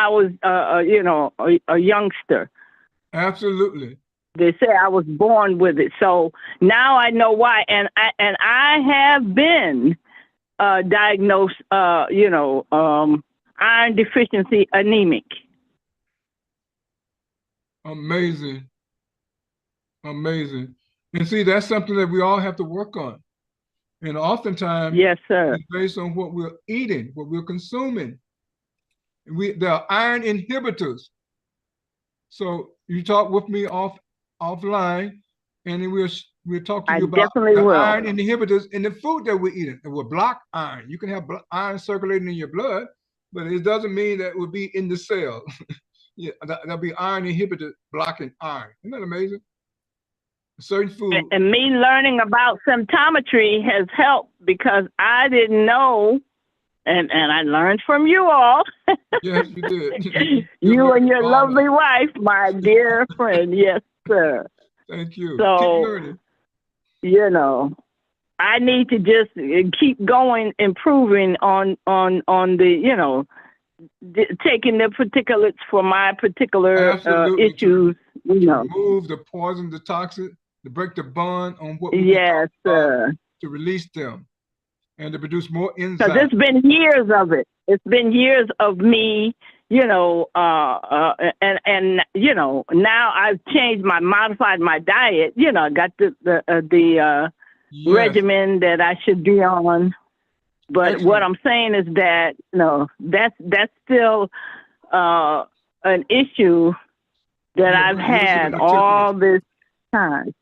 was a youngster. Absolutely. They say I was born with it, so now I know why. And I have been diagnosed, iron deficiency anemic. Amazing. Amazing. And see, that's something that we all have to work on. And oftentimes, yes, sir, it's based on what we're eating, what we're consuming. There are iron inhibitors. So you talk with me offline, and then we'll talk to you about the iron inhibitors in the food that we're eating. It will block iron. You can have iron circulating in your blood, but it doesn't mean that it will be in the cell. Yeah, there'll be iron inhibitor blocking iron. Isn't that amazing? Certain food. And me learning about symptometry has helped, because I didn't know, and I learned from you all. Yes, you did. You and your lovely wife, my dear friend. Yes, sir. Thank you. So, keep learning. I need to just keep going, improving on the, taking the particulates for my particular issues. To remove the poison, the toxin, to break the bond on what we sir. To release them and to produce more enzymes. Because it's been years of it. It's been years of me, now I've modified my diet. I got the regimen that I should be on. But excellent. What I'm saying is that that's still an issue that I've had all this time.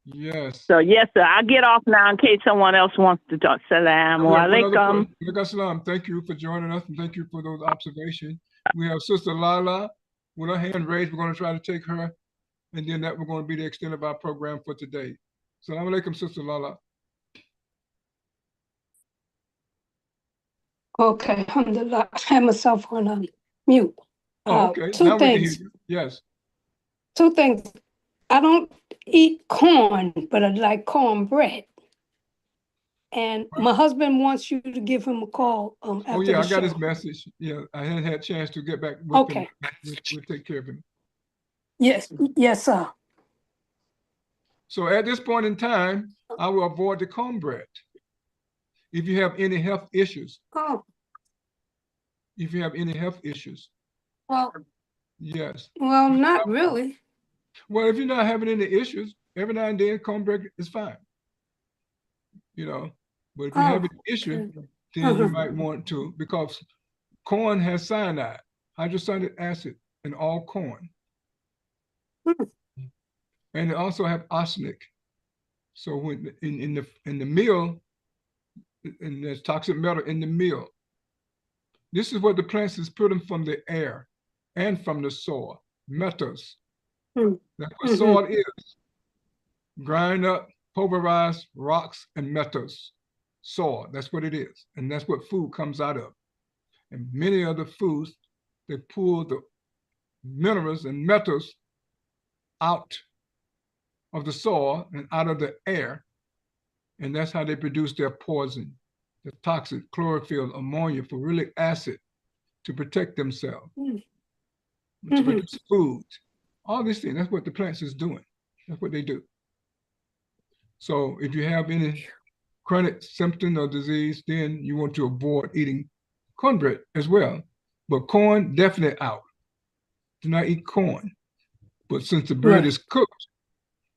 Yes. So yes, sir. I'll get off now in case someone else wants to talk. Salaam alaikum. Thank you for joining us, and thank you for those observations. We have Sister Lala with her hand raised. We're going to try to take her, and then that we're going to be the extent of our program for today. Salaam alaikum, Sister Lala. Okay, alhamdulillah. I had myself on mute. Okay. Two now things. We can hear you. Yes. Two things. I don't eat corn, but I like cornbread. And my husband wants you to give him a call after Oh, yeah, the I got show. his message. Yeah, I hadn't had a chance to get back with him. We'll take care of him. Yes, sir. So at this point in time, I will avoid the cornbread. If you have any health issues. Oh. If you have any health issues. Well. Yes. Well, not really. Well, if you're not having any issues, every now and then cornbread is fine. But if you have an issue, then you might want to, because corn has cyanide, hydrocyanic acid in all corn. And they also have arsenic. So when in the meal, and there's toxic metal in the meal. This is what the plants is putting from the air and from the soil, metals. That's what soil is. Grind up, pulverized rocks and metals. Soil, that's what it is. And that's what food comes out of. And many other foods, they pull the minerals and metals out of the soil and out of the air. And that's how they produce their poison, the toxic chlorophyll, ammonia, ferulic acid to protect themselves, to produce food. All these things, that's what the plants is doing. That's what they do. So if you have any chronic symptom or disease, then you want to avoid eating cornbread as well. But corn, definitely out. Do not eat corn. But since the bread is cooked,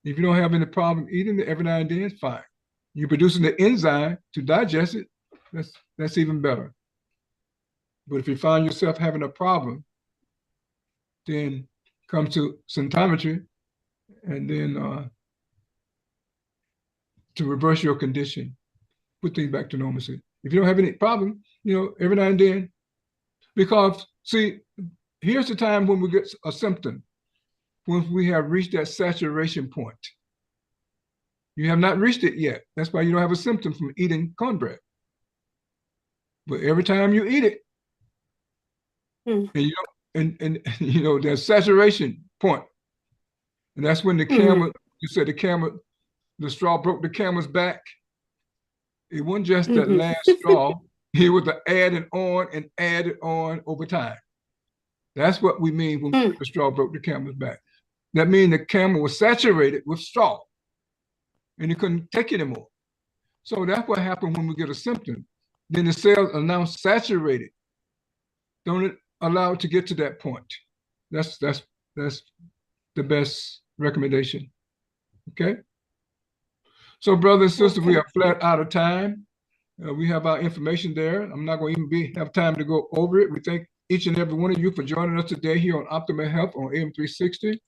if you don't have any problem eating it every now and then, it's fine. You're producing the enzyme to digest it, that's even better. But if you find yourself having a problem, then come to symptometry and then to reverse your condition, put things back to normalcy. If you don't have any problem, every now and then, because see, here's the time when we get a symptom, when we have reached that saturation point. You have not reached it yet. That's why you don't have a symptom from eating cornbread. But every time you eat it, and there's saturation point. And that's when the camel, you said the straw broke the camel's back. It wasn't just that last straw. It was added on over time. That's what we mean when the straw broke the camel's back. That means the camel was saturated with straw and it couldn't take it anymore. So that's what happened when we get a symptom. Then the cells are now saturated. Don't allow it to get to that point. That's the best recommendation. Okay? So brothers and sisters, we are flat out of time. We have our information there. I'm not going to even have time to go over it. We thank each and every one of you for joining us today here on Optimal Health on AM 360.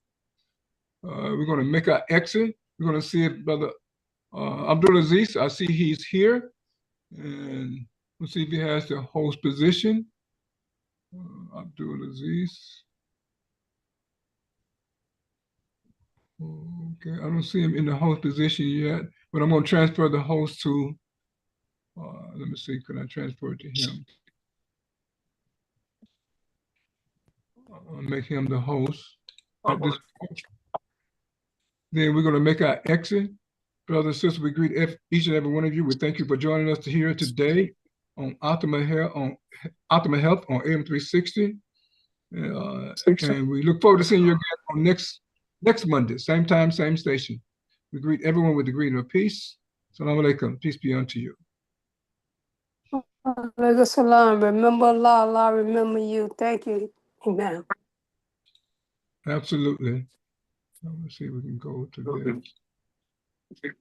We're going to make our exit. We're going to see if Brother Abdul Aziz, I see he's here. And we'll see if he has the host position. Abdul Aziz. Okay, I don't see him in the host position yet, but I'm going to transfer the host to, let me see, can I transfer it to him? I'll make him the host at this point. Then we're going to make our exit. Brothers and sisters, we greet each and every one of you. We thank you for joining us here today on Optimal Health on AM 360. And we look forward to seeing you again on next Monday, same time, same station. We greet everyone with the greeting of peace. Assalamu alaikum. Peace be unto you. Alaikum salam. Remember Allah, Allah remember you. Thank you. Amen. Absolutely. Let's see if we can go to this.